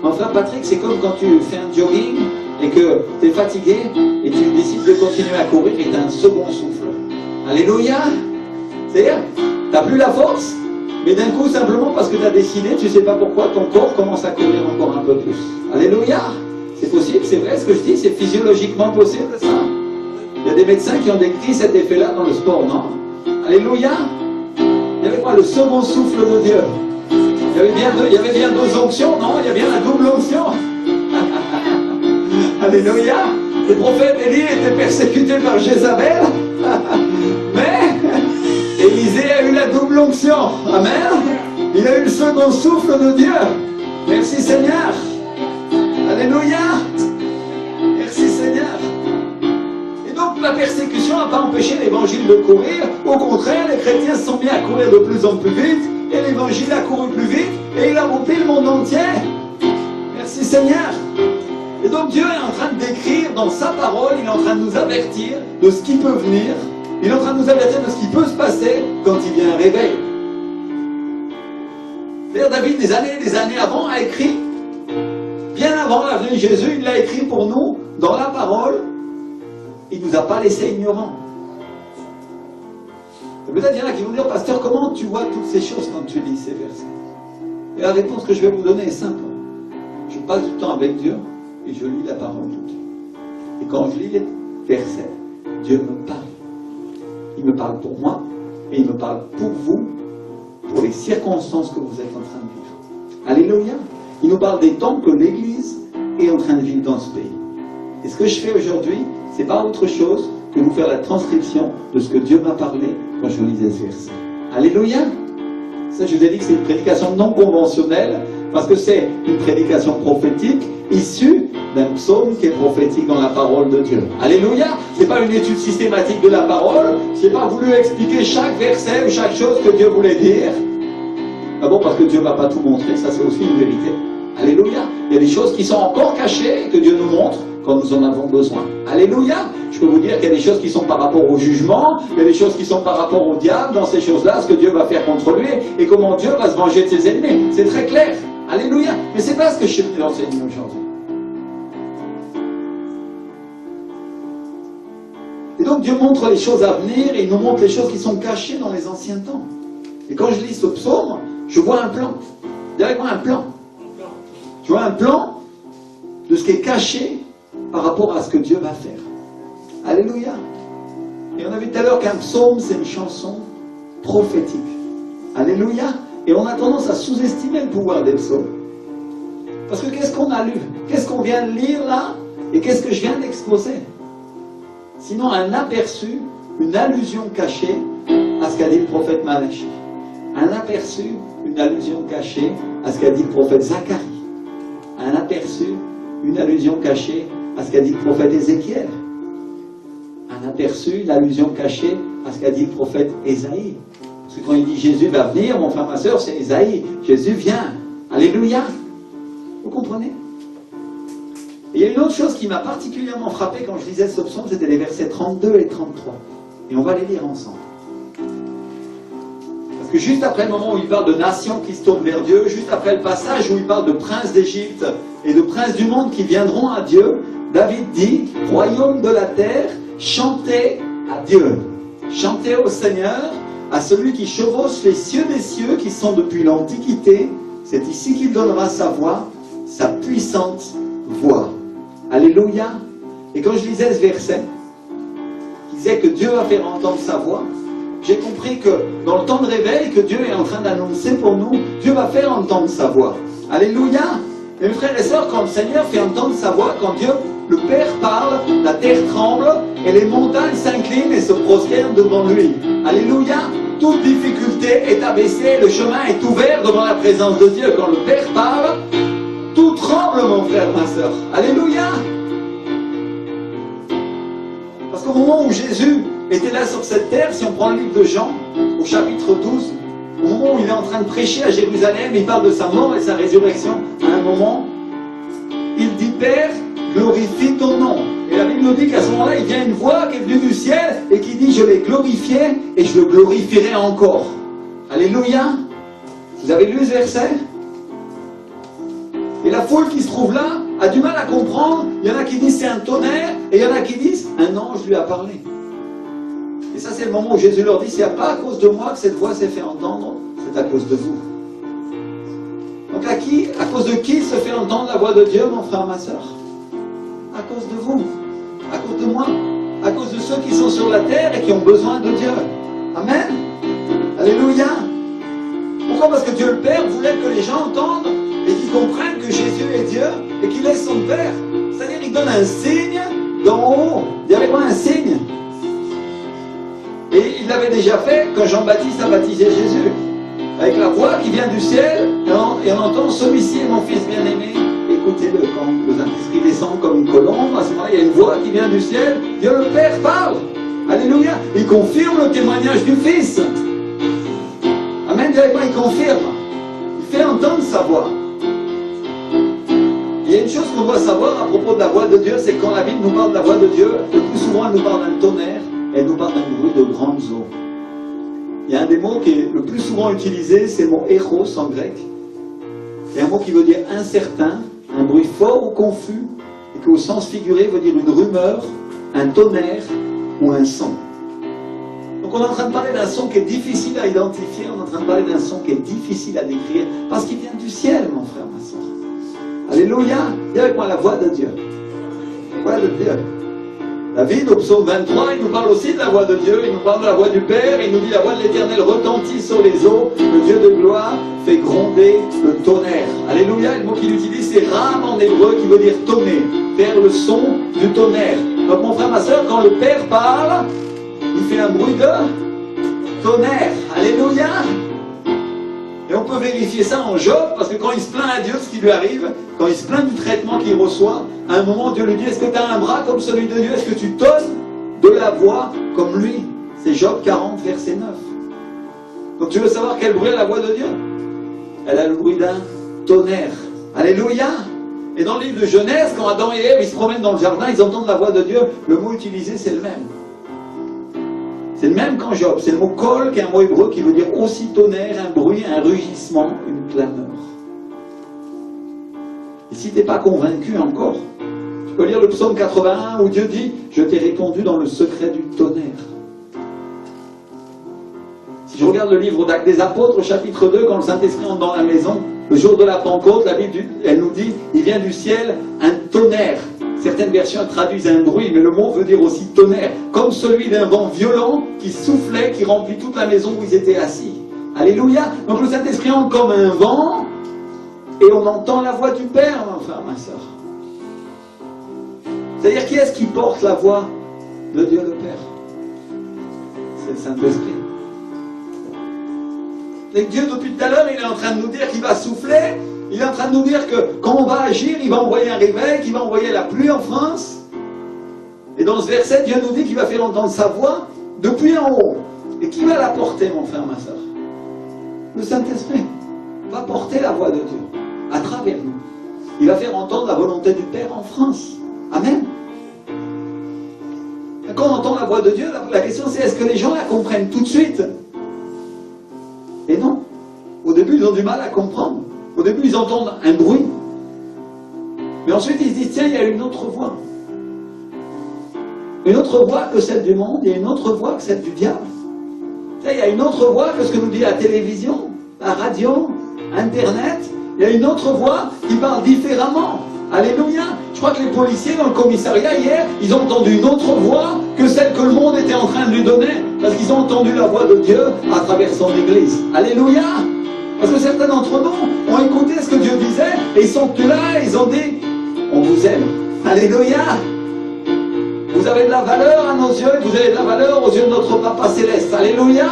Mon frère Patrick, c'est comme quand tu fais un jogging, et que tu es fatigué, et tu décides de continuer à courir, et tu as un second souffle. Alléluia. C'est-à-dire, tu n'as plus la force, mais d'un coup, simplement parce que tu as décidé, tu ne sais pas pourquoi, ton corps commence à courir encore un peu plus. Alléluia. C'est possible, c'est vrai ce que je dis, c'est physiologiquement possible ça. Il y a des médecins qui ont décrit cet effet-là dans le sport, non? Alléluia. Il y avait quoi? Le second souffle de Dieu. Il y avait bien deux onctions, non? Il y a bien la double onction. Alléluia. Le prophète Élie était persécuté par Jézabel. Mais Élisée a eu la double onction. Amen. Il a eu le second souffle de Dieu. Merci Seigneur. Alléluia. Merci Seigneur. Et donc la persécution n'a pas empêché l'évangile de courir. Au contraire, les chrétiens se sont mis à courir de plus en plus vite. Et l'évangile a couru plus vite. Et il a rempli le monde entier. Merci Seigneur. Et donc Dieu est en train de décrire dans sa parole, il est en train de nous avertir de ce qui peut venir. Il est en train de nous avertir de ce qui peut se passer quand il vient un réveil. D'ailleurs, David, des années avant, a écrit, bien avant la venue de Jésus, il l'a écrit pour nous, dans la parole, il ne nous a pas laissés ignorants. Peut-être il y en a qui vont dire, pasteur, comment tu vois toutes ces choses quand tu lis ces versets? Et la réponse que je vais vous donner est simple. Je passe du temps avec Dieu et je lis la parole de Dieu. Et quand je lis les versets, Dieu me parle. Il me parle pour moi et il me parle pour vous, pour les circonstances que vous êtes en train de vivre. Alléluia. Il nous parle des temps que l'Église est en train de vivre dans ce pays. Et ce que je fais aujourd'hui, c'est pas autre chose que vous faire la transcription de ce que Dieu m'a parlé quand je lisais ce verset. Alléluia. Ça, je vous ai dit que c'est une prédication non conventionnelle, parce que c'est une prédication prophétique issue d'un psaume qui est prophétique dans la parole de Dieu. Alléluia. Ce n'est pas une étude systématique de la parole. Je n'ai pas voulu expliquer chaque verset ou chaque chose que Dieu voulait dire. D'abord parce que Dieu ne va pas tout montrer, ça c'est aussi une vérité. Alléluia. Il y a des choses qui sont encore cachées que Dieu nous montre quand nous en avons besoin. Alléluia. Je peux vous dire qu'il y a des choses qui sont par rapport au jugement, il y a des choses qui sont par rapport au diable, dans ces choses-là, ce que Dieu va faire contre lui, et comment Dieu va se venger de ses ennemis. C'est très clair. Alléluia. Mais c'est pas ce que je suis venu enseigner aujourd'hui. Et donc Dieu montre les choses à venir, et il nous montre les choses qui sont cachées dans les anciens temps. Et quand je lis ce psaume, je vois un plan. Dis avec moi un plan. Je vois un plan de ce qui est caché par rapport à ce que Dieu va faire. Alléluia. Et on a vu tout à l'heure qu'un psaume, c'est une chanson prophétique. Alléluia. Et on a tendance à sous-estimer le pouvoir des psaumes. Parce que qu'est-ce qu'on a lu? Qu'est-ce qu'on vient de lire là? Et qu'est-ce que je viens d'exposer? Sinon un aperçu, une allusion cachée à ce qu'a dit le prophète Malachi. Un aperçu, une allusion cachée à ce qu'a dit le prophète Zacharie. Un aperçu, une allusion cachée à ce qu'a dit le prophète Ézéchiel. Un aperçu, une allusion cachée à ce qu'a dit le prophète Ésaïe. Parce que quand il dit Jésus va venir, mon frère, ma soeur, c'est Ésaïe. Jésus vient. Alléluia. Vous comprenez? Et il y a une autre chose qui m'a particulièrement frappé quand je lisais ce psaume, c'était les versets 32 et 33. Et on va les lire ensemble. Parce que juste après le moment où il parle de nations qui se tournent vers Dieu, juste après le passage où il parle de princes d'Égypte et de princes du monde qui viendront à Dieu, David dit, royaume de la terre, chantez à Dieu. Chantez au Seigneur, à celui qui chevauche les cieux des cieux qui sont depuis l'Antiquité. C'est ici qu'il donnera sa voix, sa puissante voix. Alléluia. Et quand je lisais ce verset, qui disait que Dieu va faire entendre sa voix, j'ai compris que dans le temps de réveil que Dieu est en train d'annoncer pour nous, Dieu va faire entendre sa voix. Alléluia. Et mes frères et sœurs, quand le Seigneur fait entendre sa voix, quand Dieu, le Père parle, la terre tremble, et les montagnes s'inclinent et se prosternent devant lui. Alléluia. Toute difficulté est abaissée, le chemin est ouvert devant la présence de Dieu. Quand le Père parle, tout tremble, mon frère, ma soeur. Alléluia. Parce qu'au moment où Jésus était là sur cette terre, si on prend le livre de Jean, au chapitre 12, au moment où il est en train de prêcher à Jérusalem, il parle de sa mort et sa résurrection, à un moment, il dit, Père, glorifie ton nom. Et la Bible nous dit qu'à ce moment-là, il vient une voix qui est venue du ciel et qui dit, je l'ai glorifié et je le glorifierai encore. Alléluia. Vous avez lu ce verset? Et la foule qui se trouve là a du mal à comprendre. Il y en a qui disent c'est un tonnerre et il y en a qui disent un ange lui a parlé. Et ça c'est le moment où Jésus leur dit, c'est pas à cause de moi que cette voix s'est fait entendre, c'est à cause de vous. Donc à cause de qui se fait entendre la voix de Dieu, mon frère, ma soeur? À cause de vous, à cause de moi, à cause de ceux qui sont sur la terre et qui ont besoin de Dieu. Amen. Alléluia. Pourquoi? Parce que Dieu le Père voulait que les gens entendent et qu'ils comprennent que Jésus est Dieu et qu'il est son Père. C'est-à-dire qu'il donne un signe d'en haut. Dis avec moi un signe. Et il l'avait déjà fait quand Jean-Baptiste a baptisé Jésus. Avec la voix qui vient du ciel, et on entend, celui-ci est mon fils bien-aimé, écoutez-le. Quand le Saint-Esprit descend comme une colombe, à ce moment-là, il y a une voix qui vient du ciel, Dieu le Père parle. Alléluia. Il confirme le témoignage du Fils. Amen. Dis avec moi, il confirme. Il fait entendre sa voix. Il y a une chose qu'on doit savoir à propos de la voix de Dieu, c'est que quand la Bible nous parle de la voix de Dieu, le plus souvent elle nous parle d'un tonnerre, et elle nous parle d'un bruit de grandes eaux. Il y a un des mots qui est le plus souvent utilisé, c'est le mot éros en grec. Il y a un mot qui veut dire incertain, un bruit fort ou confus, et qui au sens figuré veut dire une rumeur, un tonnerre ou un son. Donc on est en train de parler d'un son qui est difficile à identifier, on est en train de parler d'un son qui est difficile à décrire, parce qu'il vient du ciel, mon frère, ma soeur. Alléluia. Dis avec moi la voix de Dieu. La voix de Dieu. David, au psaume 23, il nous parle aussi de la voix de Dieu, il nous parle de la voix du Père, il nous dit la voix de l'Éternel retentit sur les eaux, le Dieu de gloire fait gronder le tonnerre. Alléluia. Le mot qu'il utilise, c'est ram en hébreu, qui veut dire tonner, faire le son du tonnerre. Donc mon frère, ma soeur, quand le Père parle, il fait un bruit de tonnerre. Alléluia. Et on peut vérifier ça en Job, parce que quand il se plaint à Dieu de ce qui lui arrive, quand il se plaint du traitement qu'il reçoit, à un moment Dieu lui dit, est-ce que tu as un bras comme celui de Dieu? Est-ce que tu tonnes de la voix comme lui? C'est Job 40, verset 9. Donc tu veux savoir quel bruit a la voix de Dieu? Elle a le bruit d'un tonnerre. Alléluia! Et dans le livre de Genèse, quand Adam et Ève ils se promènent dans le jardin, ils entendent la voix de Dieu, le mot utilisé c'est le même. C'est le même qu'en Job, c'est le mot kol, qui est un mot hébreu qui veut dire aussi tonnerre, un bruit, un rugissement, une clameur. Et si tu n'es pas convaincu encore, tu peux lire le psaume 81 où Dieu dit « Je t'ai répondu dans le secret du tonnerre ». Si je regarde le livre d'Actes des Apôtres, au chapitre 2, quand le Saint-Esprit entre dans la maison, le jour de la Pentecôte, la Bible, elle nous dit « Il vient du ciel un tonnerre ». Certaines versions traduisent un bruit, mais le mot veut dire aussi tonnerre, comme celui d'un vent violent qui soufflait, qui remplit toute la maison où ils étaient assis. Alléluia. Donc le Saint-Esprit entre comme un vent, et on entend la voix du Père, mon frère, ma soeur. C'est-à-dire, qui est-ce qui porte la voix de Dieu le Père? C'est le Saint-Esprit. Et Dieu, depuis tout à l'heure, il est en train de nous dire qu'il va souffler. Il est en train de nous dire que quand on va agir, il va envoyer un réveil, qu'il va envoyer la pluie en France. Et dans ce verset, Dieu nous dit qu'il va faire entendre sa voix depuis en haut. Et qui va la porter, mon frère, ma soeur? Le Saint-Esprit va porter la voix de Dieu à travers nous. Il va faire entendre la volonté du Père en France. Amen. Et quand on entend la voix de Dieu, la question c'est, est-ce que les gens la comprennent tout de suite? Et non. Au début, ils ont du mal à comprendre. Au début, ils entendent un bruit. Mais ensuite, ils se disent, tiens, il y a une autre voix. Une autre voix que celle du monde, il y a une autre voix que celle du diable. Tiens, il y a une autre voix que ce que nous dit la télévision, la radio, Internet. Il y a une autre voix qui parle différemment. Alléluia. Je crois que les policiers dans le commissariat hier, ils ont entendu une autre voix que celle que le monde était en train de lui donner. Parce qu'ils ont entendu la voix de Dieu à travers son église. Alléluia. Parce que certains d'entre nous ont écouté ce que Dieu disait et ils sont là et ils ont dit « On vous aime ». Alléluia. Vous avez de la valeur à nos yeux et vous avez de la valeur aux yeux de notre Papa Céleste. Alléluia.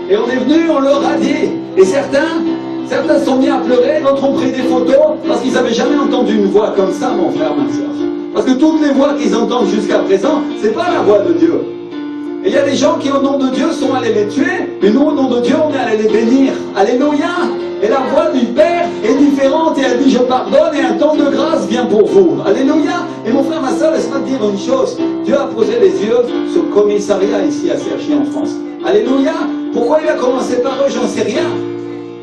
Et on est venu, on leur a dit. Et certains se sont mis à pleurer, d'autres ont pris des photos parce qu'ils n'avaient jamais entendu une voix comme ça, mon frère, ma soeur. Parce que toutes les voix qu'ils entendent jusqu'à présent, c'est pas la voix de Dieu. Et il y a des gens qui, au nom de Dieu, sont allés les tuer, mais nous, au nom de Dieu, on est allés les bénir. Alléluia. Et la voix du Père est différente, et elle dit, je pardonne, et un temps de grâce vient pour vous. Alléluia. Et mon frère, ma soeur, laisse-moi te dire une chose. Dieu a posé les yeux sur le commissariat ici à Cergy, en France. Alléluia. Pourquoi il a commencé par eux, j'en sais rien.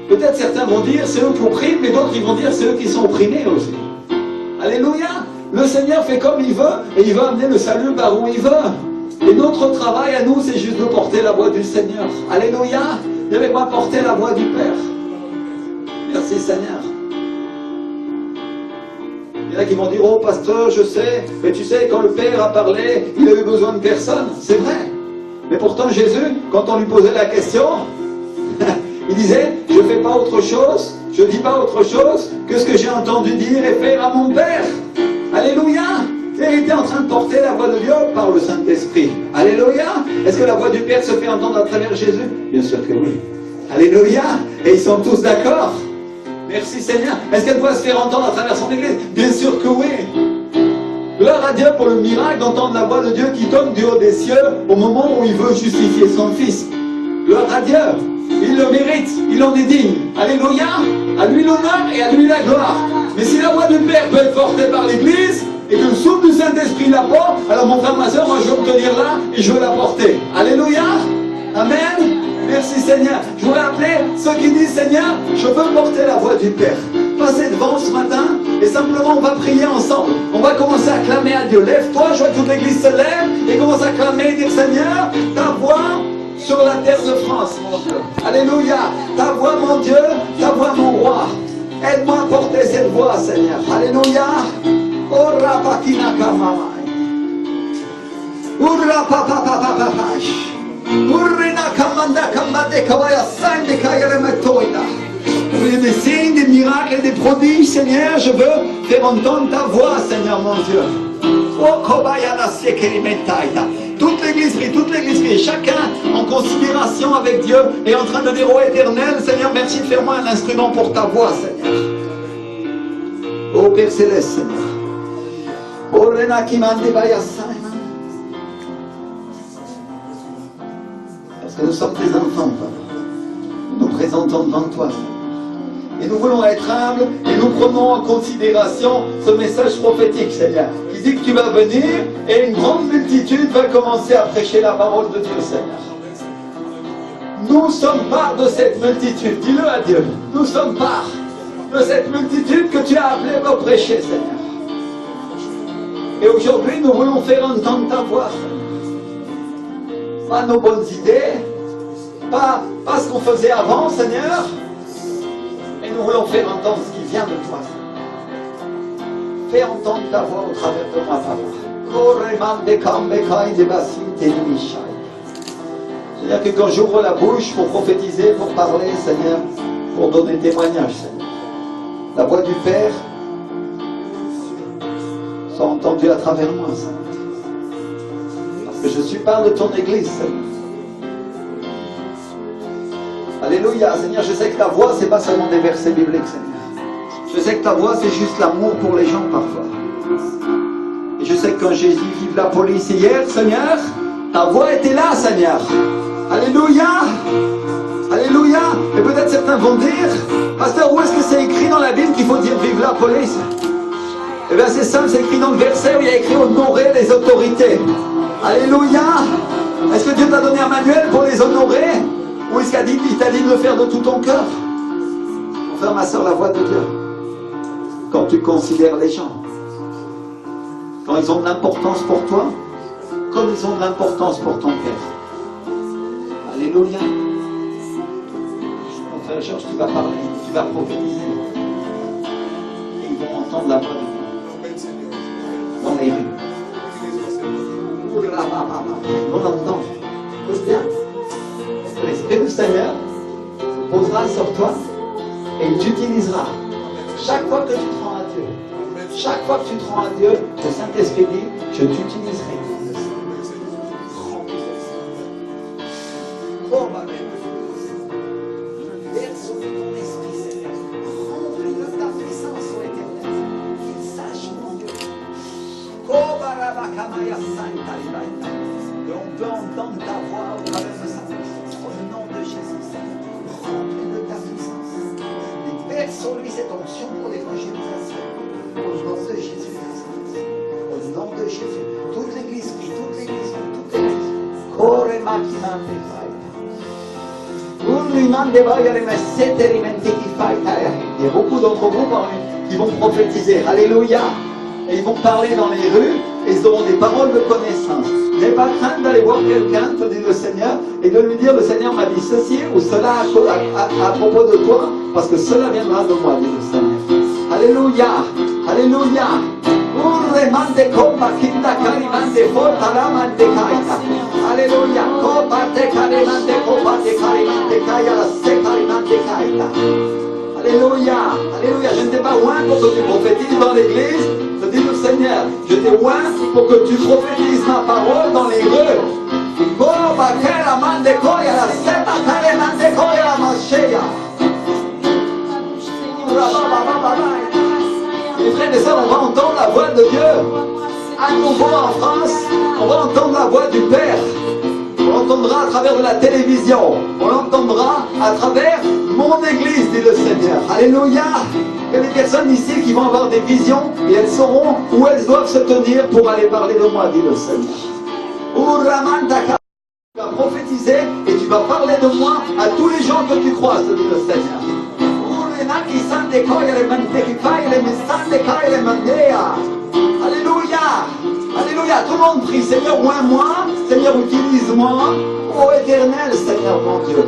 Peut-être certains vont dire, c'est eux qui oppriment, mais d'autres, ils vont dire, c'est eux qui sont opprimés aussi. Alléluia. Le Seigneur fait comme il veut, et il va amener le salut par où il veut. Et notre travail à nous, c'est juste de porter la voix du Seigneur. Alléluia. Viens avec moi porter la voix du Père. Merci Seigneur. Il y en a qui vont dire, oh pasteur, je sais, mais tu sais, quand le Père a parlé, il avait besoin de personne. C'est vrai. Mais pourtant Jésus, quand on lui posait la question, il disait, je ne fais pas autre chose, je ne dis pas autre chose que ce que j'ai entendu dire et faire à mon Père. Alléluia. Et il était en train de porter la voix de Dieu par le Saint-Esprit. Alléluia. Est-ce que la voix du Père se fait entendre à travers Jésus? Bien sûr que oui. Alléluia. Et ils sont tous d'accord. Merci Seigneur. Est-ce qu'elle doit se faire entendre à travers son Église? Bien sûr que oui. Gloire à Dieu pour le miracle d'entendre la voix de Dieu qui tombe du haut des cieux au moment où il veut justifier son Fils. Gloire à Dieu. Il le mérite. Il en est digne. Alléluia. À lui l'honneur et à lui la gloire. Mais si la voix du Père peut être portée par l'Église, et que le souffle du Saint-Esprit la porte, alors mon frère, ma soeur, moi je veux me tenir là et je veux la porter. Alléluia. Amen. Merci Seigneur. Je voudrais appeler ceux qui disent Seigneur, je veux porter la voix du Père. Passez devant ce matin et simplement on va prier ensemble. On va commencer à clamer à Dieu. Lève-toi, je vois que toute l'église se lève et commence à clamer et dire Seigneur, ta voix sur la terre de France, mon Dieu. Alléluia. Ta voix, mon Dieu, ta voix, mon roi. Aide-moi à porter cette voix, Seigneur. Alléluia. Ora patina kamamai. Ura papa papa papa. Urina kamanda kamade kawaya sande kayere metoida. Des signes, des miracles et des prodiges, Seigneur, je veux faire entendre ta voix, Seigneur mon Dieu. Oh kobaya na sekeri metaida. toute l'église prie, chacun en considération avec Dieu est en train de dire, oh éternel, Seigneur, merci de faire moi un instrument pour ta voix, Seigneur. Oh Père Céleste, Seigneur. Oh Rena qui m'a parce que nous sommes tes enfants, Papa. Nous nous présentons devant toi, Seigneur. Et nous voulons être humbles et nous prenons en considération ce message prophétique, Seigneur, qui dit que tu vas venir et une grande multitude va commencer à prêcher la parole de Dieu, Seigneur. Nous sommes part de cette multitude, dis-le à Dieu, nous sommes part de cette multitude que tu as appelée pour prêcher, Seigneur. Et aujourd'hui, nous voulons faire entendre ta voix, Seigneur. Pas nos bonnes idées, pas ce qu'on faisait avant, Seigneur. Et nous voulons faire entendre ce qui vient de toi. Fais entendre ta voix au travers de moi, Papa. C'est-à-dire que quand j'ouvre la bouche pour prophétiser, pour parler, Seigneur, pour donner témoignage, Seigneur, la voix du Père soit entendue à travers moi, Seigneur. Parce que je suis part de ton Église, Seigneur. Alléluia, Seigneur, je sais que ta voix, c'est pas seulement des versets bibliques, Seigneur. Je sais que ta voix, c'est juste l'amour pour les gens parfois. Et je sais que quand j'ai dit vive la police hier, Seigneur, ta voix était là, Seigneur. Alléluia. Alléluia. Et peut-être certains vont dire, pasteur, où est-ce que c'est écrit dans la Bible qu'il faut dire vive la police? Eh bien c'est simple, c'est écrit dans le verset où il y a écrit honorer les autorités. Alléluia. Est-ce que Dieu t'a donné un manuel pour les honorer? Ou est-ce qu'il t'a dit de le faire de tout ton cœur? Mon frère, ma soeur, la voix de Dieu. Quand tu considères les gens, quand ils ont de l'importance pour toi, comme ils ont de l'importance pour ton Père. Alléluia. Mon frère Georges, tu vas parler, tu vas prophétiser. Et ils vont entendre la voix de Dieu dans les rues. On entend. Écoute bien. L'Esprit du Seigneur se posera sur toi et il t'utilisera. Chaque fois que tu te rends à Dieu, chaque fois que tu te rends à Dieu, le Saint-Esprit dit, je t'utiliserai. Oh, ma mère. Verse sur ton esprit, Seigneur. Remplis de ta puissance, ô Éternel. Qu'il sache, mon Dieu. Oh, Barabakamaya Santa Libaita. Et on peut entendre ta voix au travers de sa puissance. Au nom de Jésus, Seigneur. Remplis de ta puissance. Et verse sur lui cette onction pour l'évangélisation. Au nom de Jésus. Au nom de Jésus. Toute l'église prie, toute l'église prie, toute l'église. Corre maquinante fai. Il y a beaucoup d'entre vous qui vont prophétiser. Alléluia. Et ils vont parler dans les rues et ils auront des paroles de connaissance. N'aie pas crainte d'aller voir quelqu'un, te dit le Seigneur, et de lui dire, le Seigneur m'a dit ceci ou cela à propos de toi, parce que cela viendra de moi, dit le Seigneur. Alléluia. Alléluia. Alléluia. Alléluia. Alléluia. Je ne t'ai pas oint pour que tu prophétises dans l'église. Je dis le Seigneur, je t'ai oint pour que tu prophétises ma parole dans les rues. Les frères et sœurs, on va entendre la voix de Dieu. À nouveau en France, on va entendre la voix du Père. On l'entendra à travers de la télévision. On l'entendra à travers mon église, dit le Seigneur. Alléluia. Il y a des personnes ici qui vont avoir des visions et elles sauront où elles doivent se tenir pour aller parler de moi, dit le Seigneur. Tu vas prophétiser et tu vas parler de moi à tous les gens que tu croises, dit le Seigneur. Alléluia. Alléluia. Tout le monde prie. Seigneur, oins-moi. Seigneur, utilise-moi. Ô éternel, Seigneur, mon Dieu.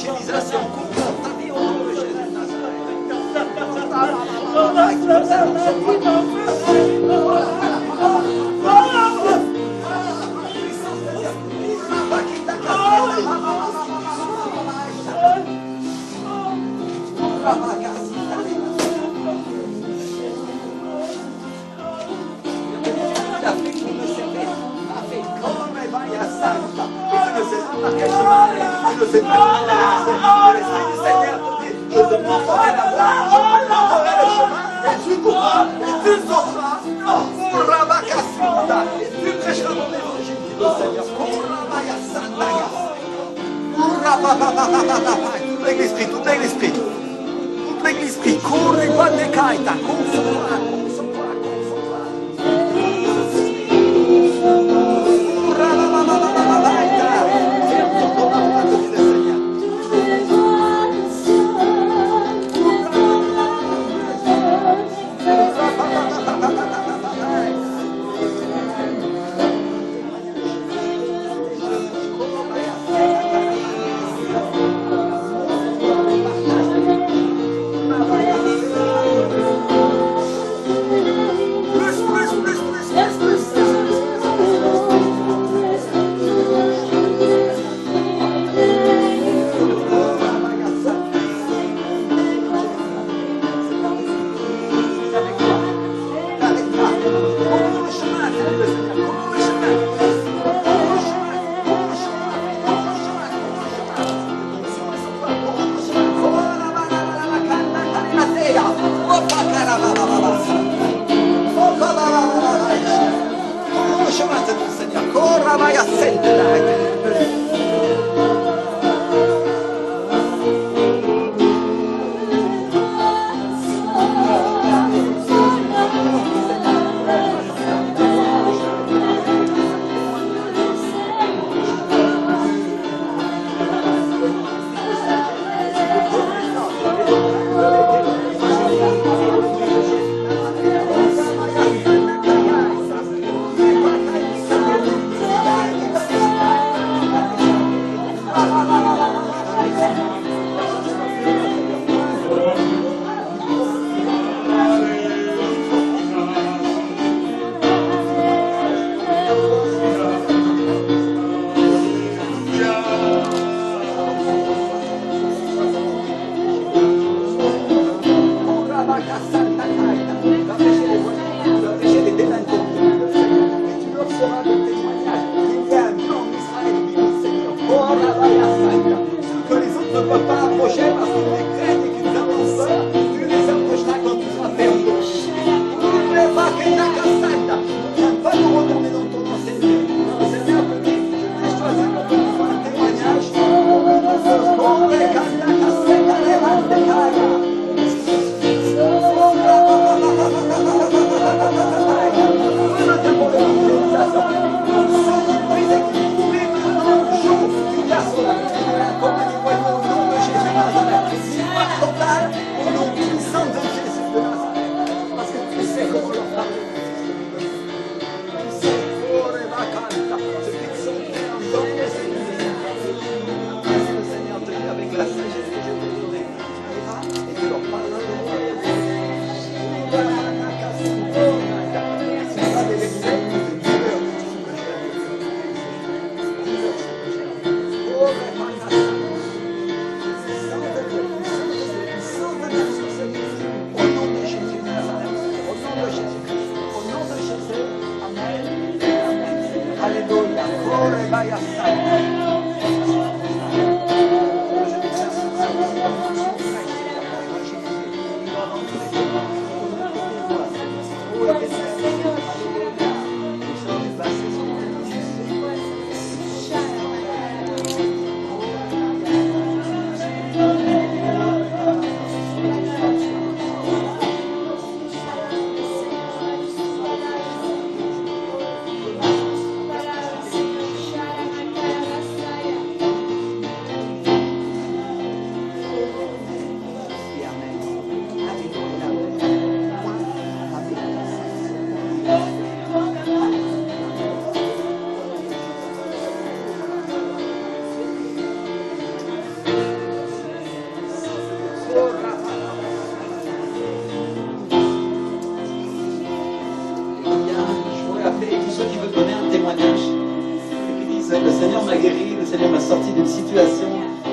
évangélisation contre ta vie au nom de Jésus de toute l'église prie, cours et pas des caïtas,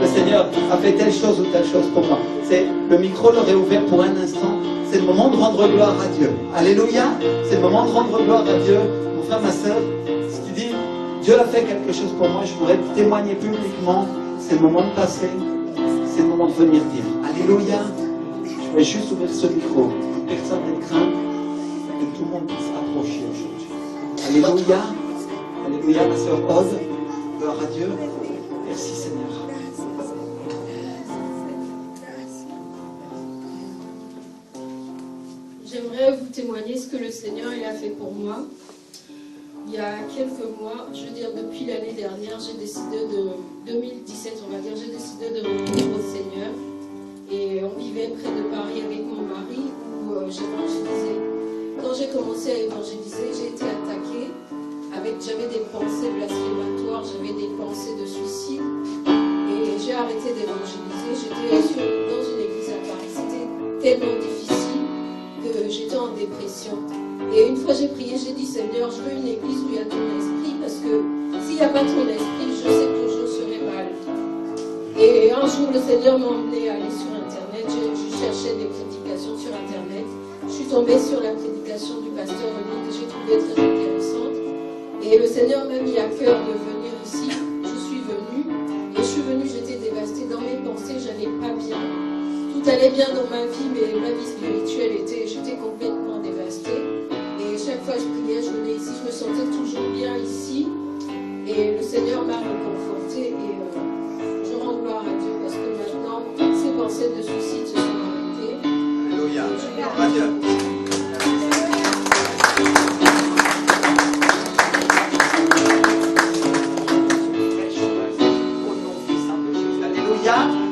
le Seigneur a fait telle chose ou telle chose pour moi. C'est le micro l'aurait ouvert pour un instant. C'est le moment de rendre gloire à Dieu. Alléluia. C'est le moment de rendre gloire à Dieu. Mon frère, ma soeur, si tu dis, Dieu a fait quelque chose pour moi, je voudrais témoigner publiquement. C'est le moment de passer. C'est le moment de venir dire Alléluia. Je vais juste ouvrir ce micro. Personne n'a crainte. Que tout le monde puisse approcher aujourd'hui. Alléluia. Alléluia, ma soeur Aude. Gloire à Dieu. Merci Seigneur. J'aimerais vous témoigner ce que le Seigneur il a fait pour moi. Il y a quelques mois, je veux dire depuis l'année dernière, j'ai décidé de 2017, on va dire, j'ai décidé de revenir au Seigneur. Et on vivait près de Paris avec mon mari où j'évangélisais. Quand j'ai commencé à évangéliser, j'ai été attaquée. J'avais des pensées blasphématoires, j'avais des pensées de suicide. Et j'ai arrêté d'évangéliser. J'étais dans une église à Paris. C'était tellement difficile que j'étais en dépression. Et une fois j'ai prié, j'ai dit Seigneur, je veux une église où il y a ton esprit, parce que s'il n'y a pas ton esprit, je sais que je serai mal. Et un jour, le Seigneur m'a emmené à aller sur Internet. Je cherchais des prédications sur Internet. Je suis tombée sur la prédication du pasteur René que j'ai trouvée très intéressante. Et le Seigneur m'a mis à cœur de venir ici. Je suis venue. Et je suis venue, j'étais dévastée. Dans mes pensées, j'allais pas bien. Tout allait bien dans ma vie, mais ma vie spirituelle j'étais complètement dévastée. Et chaque fois que je priais, je venais ici, je me sentais toujours bien ici. Et le Seigneur m'a réconfortée. Et je rends gloire à Dieu parce que maintenant, ces pensées de suicide se sont arrêtées. Alléluia. Gloire à Dieu.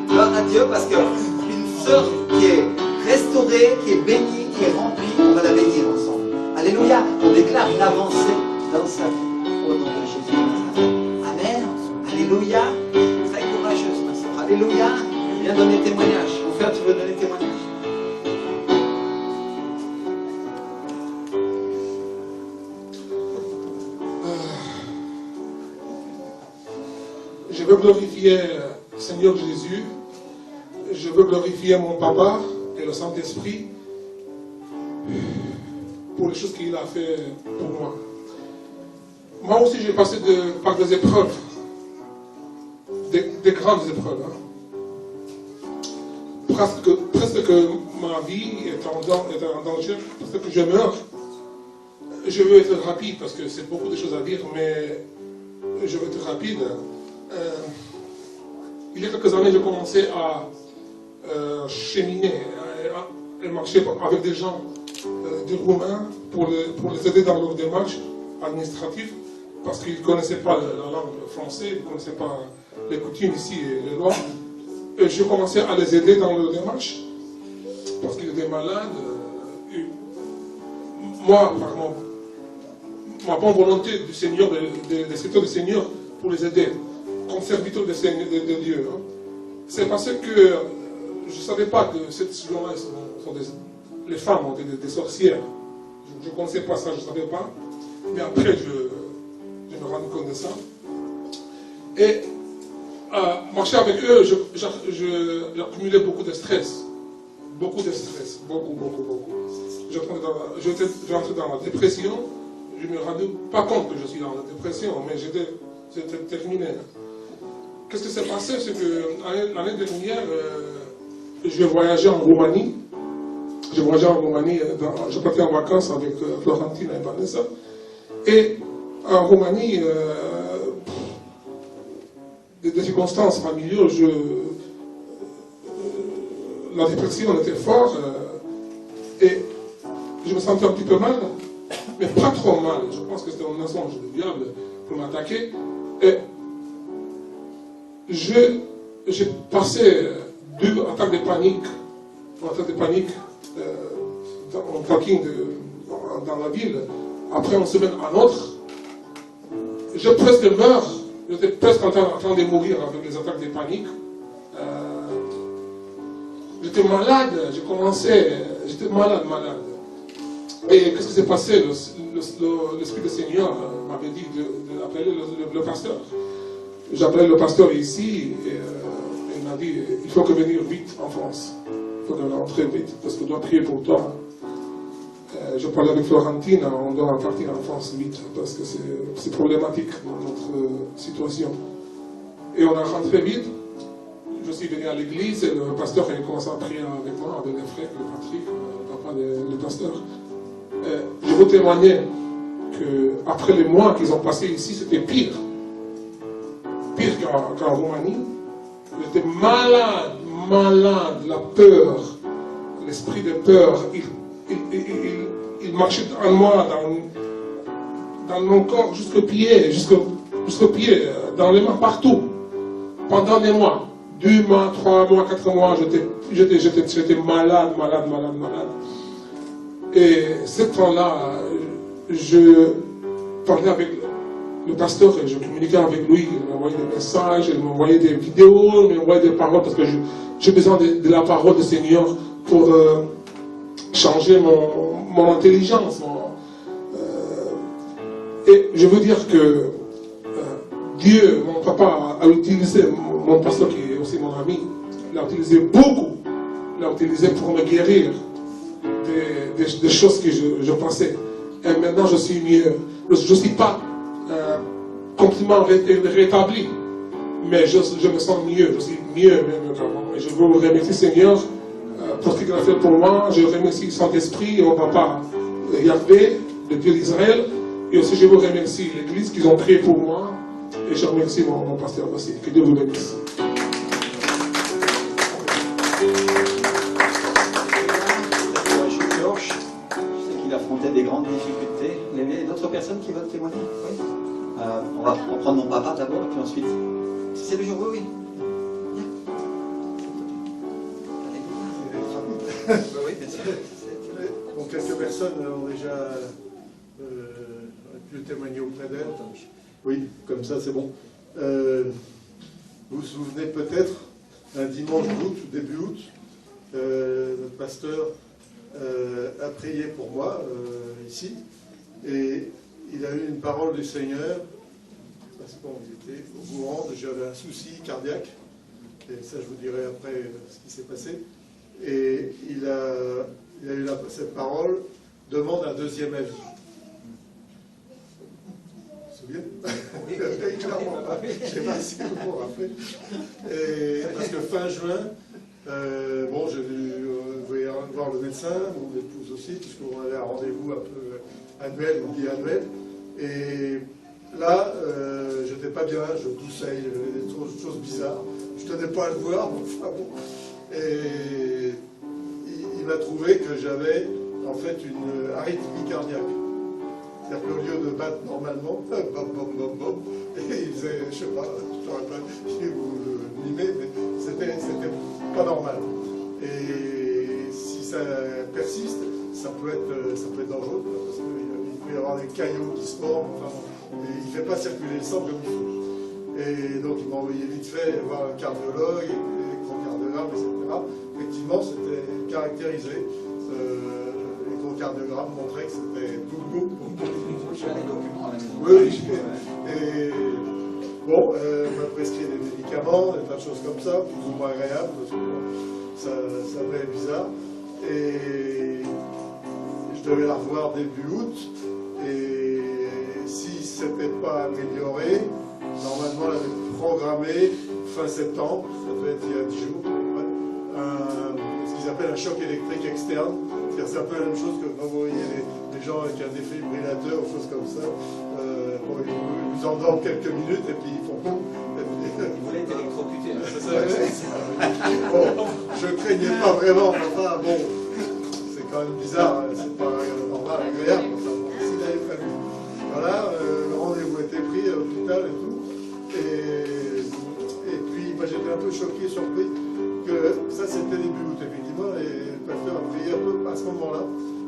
Gloire à Dieu parce qu'une sœur qui est restaurée, qui est bénie, qui est remplie, on va la bénir ensemble. Alléluia. On déclare une avancée dans sa vie au nom de Jésus. Amen. Alléluia. Très courageuse ma sœur. Alléluia. Viens donner témoignage. Mon frère, tu veux donner témoignage? Je veux glorifier Seigneur Jésus. Je veux glorifier mon papa et le Saint-Esprit pour les choses qu'il a fait pour moi. Moi aussi, j'ai passé par des épreuves, des grandes épreuves. Presque que ma vie est en danger, presque que je meurs. Je veux être rapide parce que c'est beaucoup de choses à dire, mais je veux être rapide. Il y a quelques années, j'ai commencé à cheminer, à marcher avec des gens, des Roumains, pour les aider dans leur démarche administrative, parce qu'ils ne connaissaient pas la langue française, ils ne connaissaient pas les coutumes ici et les lois. Et j'ai commencé à les aider dans leur démarche, parce qu'ils étaient malades. Moi, par ma bonne volonté du Seigneur, des secteurs du Seigneur, pour les aider, comme serviteur de Dieu. C'est parce que je ne savais pas que ces gens-là les femmes ont des sorcières. Je ne connaissais pas ça, je ne savais pas. Mais après, je me rends compte de ça. Et marcher avec eux, j'accumulais beaucoup de stress. Beaucoup de stress. Beaucoup. J'entrais dans la dépression. Je ne me rendais pas compte que je suis dans la dépression, mais c'était terminé. Qu'est-ce qui s'est passé? C'est que l'année dernière, je voyageais en Roumanie. Je partais en vacances avec Florentine et Vanessa. Et en Roumanie, des circonstances familiales, la dépression était forte. Et je me sentais un petit peu mal, mais pas trop mal. Je pense que c'était un mensonge du diable pour m'attaquer. Et j'ai passé 2 attaques de panique, en parking dans la ville. Après une semaine à l'autre, je presque meurs. J'étais presque en train de mourir avec les attaques de panique. J'étais malade, j'étais malade. Et qu'est-ce qui s'est passé? L'Esprit du Seigneur m'avait dit d'appeler le pasteur. J'appelais le pasteur ici, et m'a dit, il faut que venir vite en France. Il faut que rentrer vite, parce qu'on doit prier pour toi. Je parlais avec Florentine, on doit partir en France vite, parce que c'est problématique dans notre situation. Et on a rentré vite. Je suis venu à l'église et le pasteur a commencé à prier avec moi, avec les frères, le Patrick, le papa, le pasteur. Je vous témoignais qu'après les mois qu'ils ont passés ici, c'était pire. Pire qu'en Roumanie. J'étais malade, la peur, l'esprit de peur, il marchait en moi, dans mon corps, jusqu'au pied, dans les mains, partout. Pendant des mois, 2 mois, 3 mois, 4 mois, j'étais malade. Et ce temps-là, je parlais avec le pasteur et je communiquais avec lui. Il m'envoyait des messages, il m'envoyait des vidéos, il m'envoyait des paroles parce que j'ai besoin de la parole du Seigneur pour changer mon intelligence. Et je veux dire que Dieu, mon papa, a utilisé, mon pasteur qui est aussi mon ami, l'a utilisé beaucoup. L'a utilisé pour me guérir des choses que je pensais. Et maintenant, je suis mieux. Je ne suis pas complètement rétabli, mais je me sens mieux. Je suis mieux même qu'avant. Et je veux vous remercier, Seigneur, pour ce qu'il a fait pour moi. Je remercie Saint-Esprit et mon papa Yahvé, le Dieu d'Israël. Et aussi, je vous remercie l'Église qu'ils ont prié pour moi. Et je remercie mon pasteur aussi. Que Dieu vous bénisse. Georges, je sais qu'il affrontait des grandes difficultés. Il y avait d'autres personnes qui veulent témoigner? Oui. On va prendre mon papa d'abord, et puis ensuite. C'est le jour, oui. Oui, bien sûr. Bon, quelques personnes ont déjà pu témoigner auprès d'elle. Oui, comme ça c'est bon. Vous vous souvenez peut-être, un dimanche d'août, début août, notre pasteur a prié pour moi ici, et il a eu une parole du Seigneur, parce qu'on était au courant, j'avais un souci cardiaque, et ça je vous dirai après ce qui s'est passé, et il a eu cette parole, demande un deuxième avis. Vous vous souvenez? Clairement pas. Je sais pas si vous vous rappelez. Parce que fin juin, bon, j'ai dû voir le médecin, mon épouse aussi, puisqu'on avait un rendez-vous un peu annuel ou biannuel. Et là, je n'étais pas bien, je toussais, il y avait des choses bizarres. Je ne tenais pas à le voir, enfin bon. Et il m'a trouvé que j'avais en fait une arythmie cardiaque. C'est-à-dire qu'au lieu de battre normalement, et il faisait, je sais pas, je n'aurais pas dit vous le mimer, mais c'était pas normal. Et si ça persiste, ça peut être dangereux, parce qu'il peut y avoir des caillots qui se forment, enfin, et il ne fait pas circuler le sang comme il faut. Et donc il m'a envoyé vite fait voir un cardiologue, électrocardiogramme, etc. Effectivement, c'était caractérisé. L'électrocardiogramme montrait que c'était tout le goût. Tu as les documents à la maison. Oui, et bon, on m'a prescrit des médicaments, des tas de choses comme ça, plus ou moins agréables, parce que ça fait bizarre. Et je devais la revoir début août, et si ce n'était pas amélioré, normalement elle avait programmé fin septembre, ça devait être il y a 10 jours, ce qu'ils appellent un choc électrique externe. C'est un peu la même chose que quand vous voyez les gens avec un défibrillateur ou choses comme ça. Bon, ils vous endorment quelques minutes et puis ils font boum. Il voulait être électrocuté. Bon, je craignais pas vraiment, enfin bon, c'est quand même bizarre, c'est pas normal, agréable, enfin, bon, s'il avait fallu. Voilà, le rendez-vous était pris à l'hôpital et tout. Et puis moi, j'étais un peu choqué, surpris que ça c'était début août effectivement, et le pasteur a prié un peu à ce moment-là.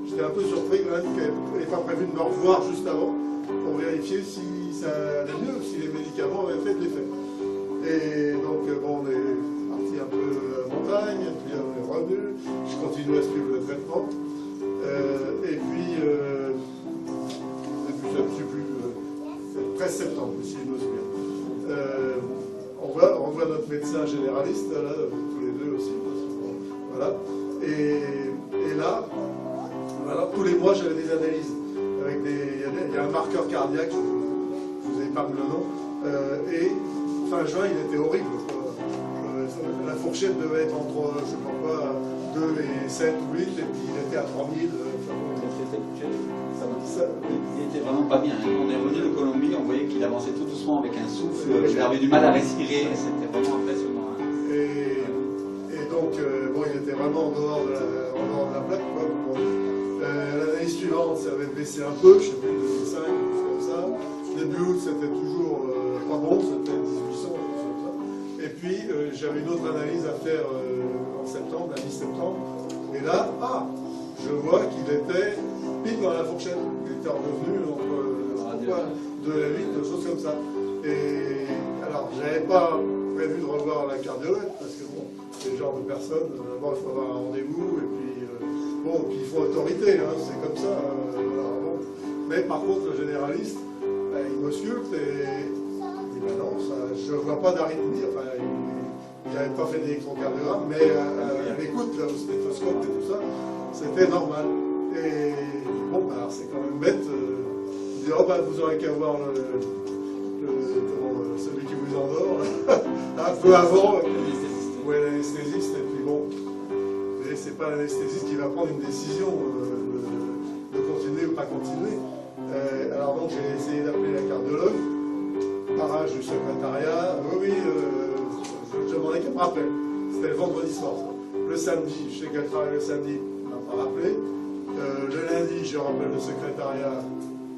J'étais un peu surpris quand même qu'elle n'ait pas prévu de me revoir juste avant pour vérifier si ça allait mieux, si les médicaments avaient fait de l'effet. Et donc bon, on est parti un peu à la montagne, puis on est revenu, je continue à suivre le traitement. Et puis, depuis, je ne sais plus, 13 septembre, si je me souviens. On voit notre médecin généralistes, là, tous les deux aussi. Voilà. Et là, alors, tous les mois, j'avais des analyses. Il y a un marqueur cardiaque, je vous épargne le nom. Et fin juin, il était horrible. La fourchette devait être entre, je sais pas quoi, 2 et 7 ou 8, et puis il était à 3000. Il était vraiment pas bien. On est revenu de Colombie, on voyait qu'il avançait tout doucement avec un souffle, il avait du mal à respirer, c'était vraiment impressionnant. Et donc, bon, il était vraiment en dehors de la plaque. L'année suivante, ça avait baissé un peu, je ne sais plus, 2005, comme ça. Début août, c'était toujours pas bon, c'était 1800, comme ça. Et puis, j'avais une autre analyse à faire en septembre, la mi-septembre. Et là, je vois qu'il était pile dans la fourchette. Il était revenu de la 8, des choses comme ça. Et alors, j'avais pas prévu de revoir la cardiologue, parce que bon, c'est le genre de personne, d'abord il faut avoir un rendez-vous, et puis puis il faut autorité, hein, c'est comme ça. Bon. Mais par contre, le généraliste, il m'ausculte et il dit non, je ne vois pas d'arythmie. Enfin, il n'avait pas fait d'électrocardiogramme, mais à l'écoute, au stéthoscope et tout ça, c'était normal. Et bon, alors c'est quand même bête. Il dit vous aurez qu'à voir celui qui vous endort, un peu avant, l'anesthésiste, et puis bon. C'est pas l'anesthésiste qui va prendre une décision de continuer ou pas continuer. Alors donc j'ai essayé d'appeler la cardiologue, parage du secrétariat. Oui, je demandais qu'elle me rappelle. C'était le vendredi soir. Ça. Le samedi, je sais qu'elle travaille le samedi, elle ne m'a pas rappelé. Le lundi, je rappelle le secrétariat,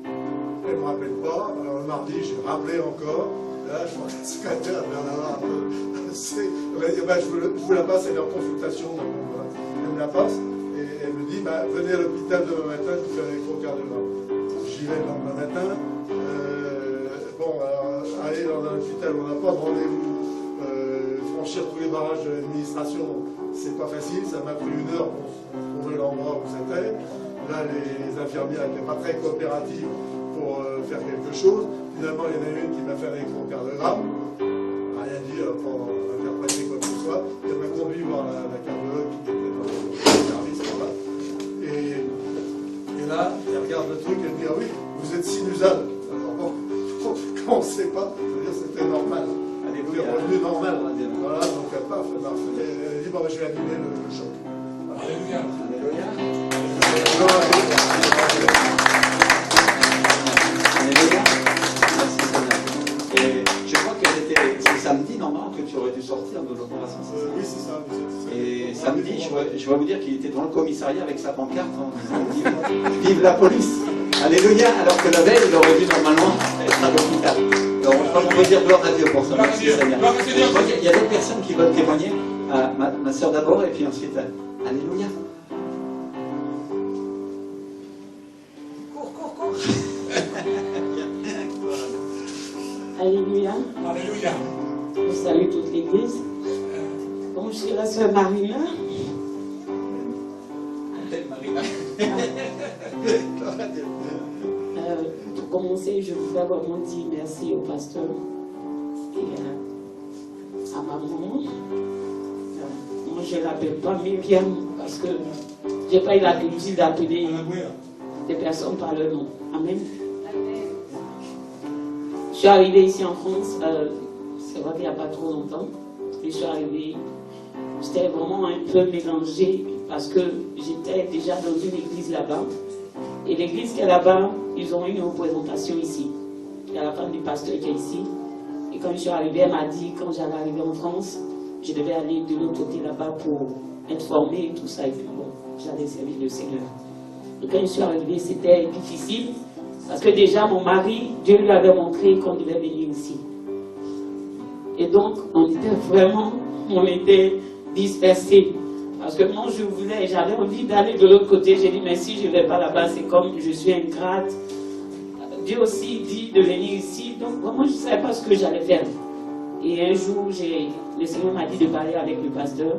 elle ne me rappelle pas. Alors le mardi, j'ai rappelé encore. Là, je vois que le secrétaire vient d'avoir un peu. Elle m'a dit je vous la passe, elle est en consultation. Elle me la passe et elle me dit venez à l'hôpital demain matin, je vous fais un électrocardiogramme. J'y vais le lendemain matin. Alors, aller dans un hôpital où on n'a pas de rendez-vous, franchir tous les barrages de l'administration, c'est pas facile. Ça m'a pris 1 heure pour trouver l'endroit où c'était. Là, les infirmières n'étaient pas très coopératives pour faire quelque chose. Finalement, il y en a une qui m'a fait un électrocardiogramme. Rien dit pour interpréter quoi que ce soit. Elle m'a conduit voir la cardiologue qui était dans le service là. Et là, elle regarde le truc, elle dit oui, vous êtes sinusal. Alors bon, quand on ne sait pas, je veux dire, c'était normal. C'est revenu normal. Voilà, donc elle paf, elle dit je vais annuler le choc. Alléluia. Alléluia. Merci Seigneur. Et je crois que c'est samedi normalement que tu aurais dû sortir de l'opération. Oui, c'est ça. Et samedi, je vais vous dire qu'il était devant le commissariat avec sa pancarte en disant vive la police. Alléluia. Alors que la veille, il aurait dû normalement être à l'hôpital. Alors je crois qu'on peut dire gloire à Dieu pour ça. Merci Seigneur. Je crois qu'il y a d'autres personnes qui veulent témoigner. Ma soeur d'abord et puis ensuite. Alléluia. Cours. Alléluia. Alléluia. Je salue toute l'église. Bon, je suis la sœur Marina. Pour commencer, je voudrais vraiment dire merci au pasteur et à ma maman. Moi, je ne l'appelle pas Myriam parce que je n'ai pas eu l'habitude d'appeler des personnes par leur nom. Amen. Je suis arrivée ici en France, c'est vrai qu'il n'y a pas trop longtemps. Je suis arrivée, j'étais vraiment un peu mélangée parce que j'étais déjà dans une église là-bas. Et l'église qui est là-bas, ils ont une représentation ici. Il y a la femme du pasteur qui est ici. Et quand je suis arrivée, elle m'a dit, quand j'allais arriver en France, je devais aller de l'autre côté là-bas pour être formée et tout ça. Et puis bon, j'allais servir le Seigneur. Et quand je suis arrivée, c'était difficile. Parce que déjà, mon mari, Dieu lui avait montré qu'on devait venir ici. Et donc, on était dispersés. Parce que moi, j'avais envie d'aller de l'autre côté. J'ai dit, mais si je ne vais pas là-bas, c'est comme je suis ingrate. Dieu aussi dit de venir ici. Donc, moi, je ne savais pas ce que j'allais faire. Et un jour, le Seigneur m'a dit de parler avec le pasteur.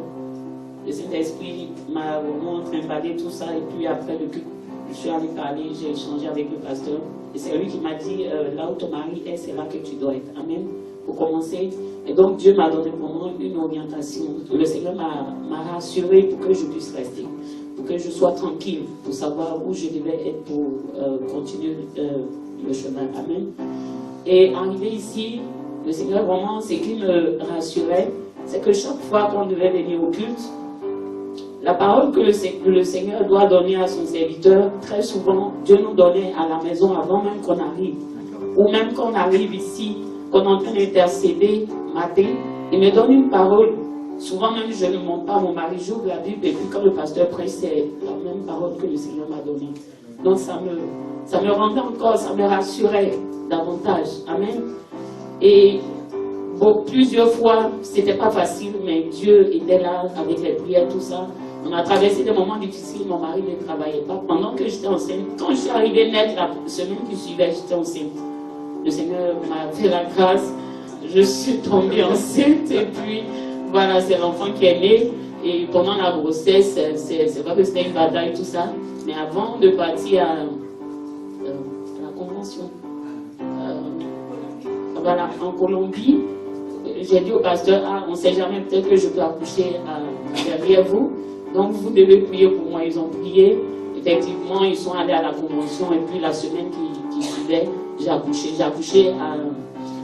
Le Saint-Esprit m'a vraiment trimballé tout ça. Et puis après le culte, je suis allée parler, j'ai échangé avec le pasteur. Et c'est lui qui m'a dit, là où ton mari est, c'est là que tu dois être. Amen. Pour commencer, Et donc Dieu m'a donné vraiment une orientation. Le Seigneur m'a rassuré pour que je puisse rester, pour que je sois tranquille, pour savoir où je devais être pour continuer le chemin. Amen. Et arrivé ici, le Seigneur vraiment, ce qui me rassurait, c'est que chaque fois qu'on devait venir au culte, la parole que le Seigneur doit donner à son serviteur, très souvent, Dieu nous donnait à la maison avant même qu'on arrive. Ou même qu'on arrive ici, qu'on est en train d'intercéder matin, il me donne une parole. Souvent même, je ne monte pas, mon mari j'ouvre la Bible, et puis quand le pasteur prêche, c'est la même parole que le Seigneur m'a donnée. Donc ça me rendait encore, ça me rassurait davantage. Amen. Et bon, plusieurs fois, c'était pas facile, mais Dieu était là avec les prières, tout ça. On a traversé des moments difficiles, mon mari ne travaillait pas. Pendant que j'étais enceinte, quand je suis arrivée naître la semaine qui suivait, j'étais enceinte. Le Seigneur m'a fait la grâce, je suis tombée enceinte, et puis voilà, c'est l'enfant qui est né. Et pendant la grossesse, c'est vrai que c'était une bataille, tout ça. Mais avant de partir à la convention, voilà, en Colombie, j'ai dit au pasteur, on ne sait jamais, peut-être que je peux accoucher derrière vous. Donc vous devez prier pour moi. Ils ont prié. Effectivement, ils sont allés à la convention. Et puis la semaine qui suivait, j'ai accouché. J'ai accouché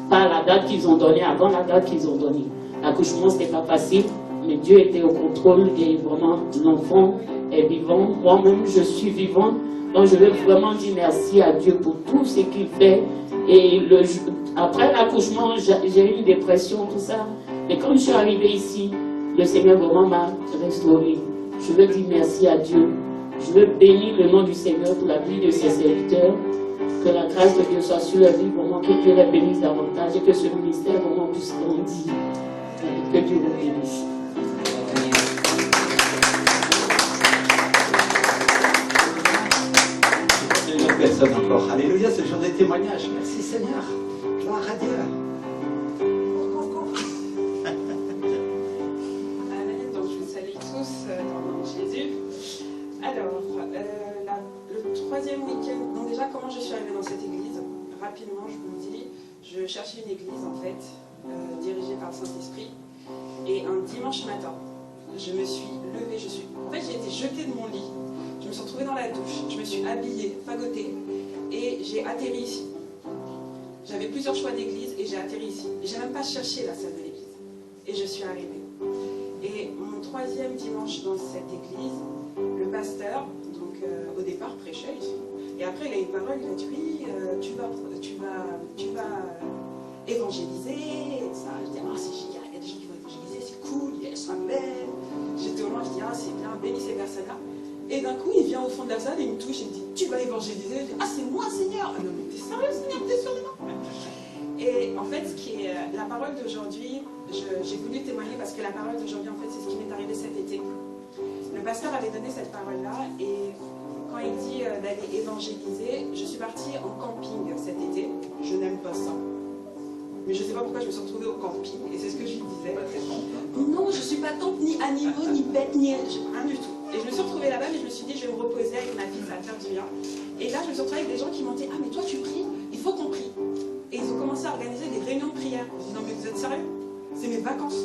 pas à la date qu'ils ont donnée, avant la date qu'ils ont donnée. L'accouchement, ce n'était pas facile. Mais Dieu était au contrôle. Et vraiment, l'enfant est vivant. Moi-même, je suis vivant. Donc je veux vraiment dire merci à Dieu pour tout ce qu'il fait. Et après l'accouchement, j'ai eu une dépression, tout ça. Mais quand je suis arrivée ici, le Seigneur vraiment m'a restaurée. Je veux dire merci à Dieu. Je veux bénir le nom du Seigneur pour la vie de ses serviteurs. Que la grâce de Dieu soit sur leur vie, vraiment que Dieu les bénisse davantage et que ce ministère vraiment puisse grandir. Que Dieu vous bénisse. Une personne encore. Alléluia, c'est le jour des témoignages. Merci Seigneur. Gloire à Dieu. Amen. Donc je vous salue tous dans le nom de Jésus. Alors, le troisième week-end, donc déjà comment je suis arrivée dans cette église? Rapidement, je vous le dis, je cherchais une église en fait, dirigée par le Saint-Esprit. Et un dimanche matin, je me suis levée, en fait j'ai été jetée de mon lit. Je me suis retrouvée dans la douche, je me suis habillée, fagotée, et j'ai atterri ici. J'avais plusieurs choix d'église et j'ai atterri ici. J'ai même pas cherché la salle de l'église. Et je suis arrivée. Et mon troisième dimanche dans cette église, le pasteur, donc au départ prêchait ici. Et après il a eu parole, il a dit oui, tu vas évangéliser, et ça. Je dis c'est génial, il y a des gens qui vont évangéliser, c'est cool, elles sont belles. J'étais au loin, je dis c'est bien, bénis ces personnes-là. Et d'un coup, il vient au fond de la salle et il me touche et me dit tu vas évangéliser. Je dis c'est moi, Seigneur. Ah non, mais t'es sérieux, Seigneur, t'es sûr de moi? Et en fait, ce qui est la parole d'aujourd'hui, j'ai voulu témoigner parce que la parole d'aujourd'hui, en fait, c'est ce qui m'est arrivé cet été. Le pasteur avait donné cette parole-là et quand il dit d'aller évangéliser, je suis partie en camping cet été. Je n'aime pas ça. Mais je ne sais pas pourquoi je me suis retrouvée au camping et c'est ce que je lui disais. Non, je ne suis pas tante, ni animaux, ni bête, ni rien du tout. Et je me suis retrouvée là-bas, mais je me suis dit, je vais me reposer avec ma fille, ça va faire du bien. Et là, je me suis retrouvée avec des gens qui m'ont dit, mais toi, tu pries, il faut qu'on prie. Et ils ont commencé à organiser des réunions de prière. Je dis, non, mais vous êtes sérieux? C'est mes vacances.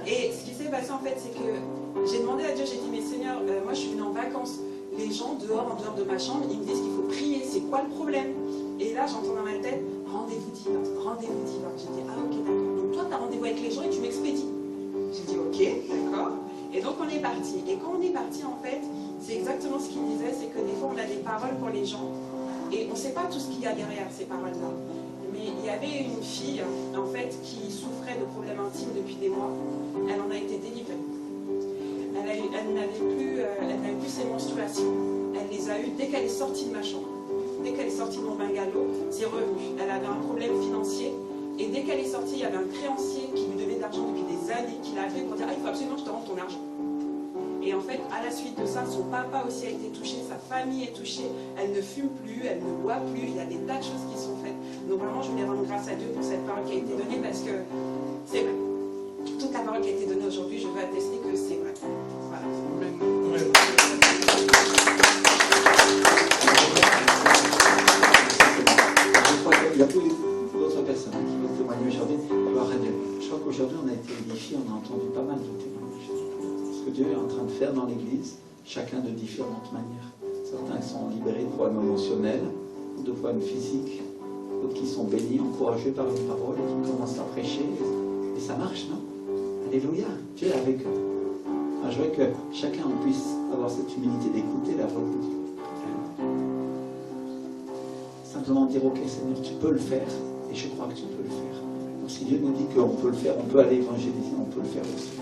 Et ce qui s'est passé, en fait, c'est que j'ai demandé à Dieu, j'ai dit, mais Seigneur, moi, je suis venue en vacances. Les gens, dehors, en dehors de ma chambre, ils me disent qu'il faut prier. C'est quoi le problème? Et là, j'entends dans ma tête, rendez-vous divin, rendez-vous divin. J'ai dit, ok, d'accord. Donc toi, tu as rendez-vous avec les gens et tu m'expédies. J'ai dit, ok, d'accord. Et donc on est parti. Et quand on est parti, en fait, c'est exactement ce qu'il disait, c'est que des fois, on a des paroles pour les gens. Et on ne sait pas tout ce qu'il y a derrière ces paroles-là. Mais il y avait une fille, en fait, qui souffrait de problèmes intimes depuis des mois. Elle en a été délivrée. Elle n'avait plus ses menstruations. Elle les a eues dès qu'elle est sortie de ma chambre. Dès qu'elle est sortie de mon bungalow, c'est revenu. Elle avait un problème financier. Et dès qu'elle est sortie, il y avait un créancier qui lui devait de l'argent depuis des années, qui l'a appelé pour dire il faut absolument que je te rende ton argent. Et en fait, à la suite de ça, son papa aussi a été touché, sa famille est touchée. Elle ne fume plus, elle ne boit plus. Il y a des tas de choses qui sont faites. Donc vraiment, je voulais rendre grâce à Dieu pour cette parole qui a été donnée parce que c'est vrai. Toute la parole qui a été donnée aujourd'hui, je veux attester que c'est vrai. Voilà. Il y a plus d'autres personnes qui vont témoigner aujourd'hui. Gloire à Dieu. on a entendu pas mal de témoignages. Ce que Dieu est en train de faire dans l'Église, chacun de différentes manières. Certains qui sont libérés de problèmes émotionnels, de problèmes physiques, d'autres qui sont bénis, encouragés par une parole, et qui commencent à prêcher. Et ça marche, non? Alléluia, Dieu est avec eux. Alors, je voudrais que chacun puisse avoir cette humilité d'écouter la voix de Dieu. Simplement dire, ok Seigneur, tu peux le faire, et je crois que tu peux le faire. Donc si Dieu nous dit qu'on peut le faire, on peut aller évangéliser, on peut le faire aussi.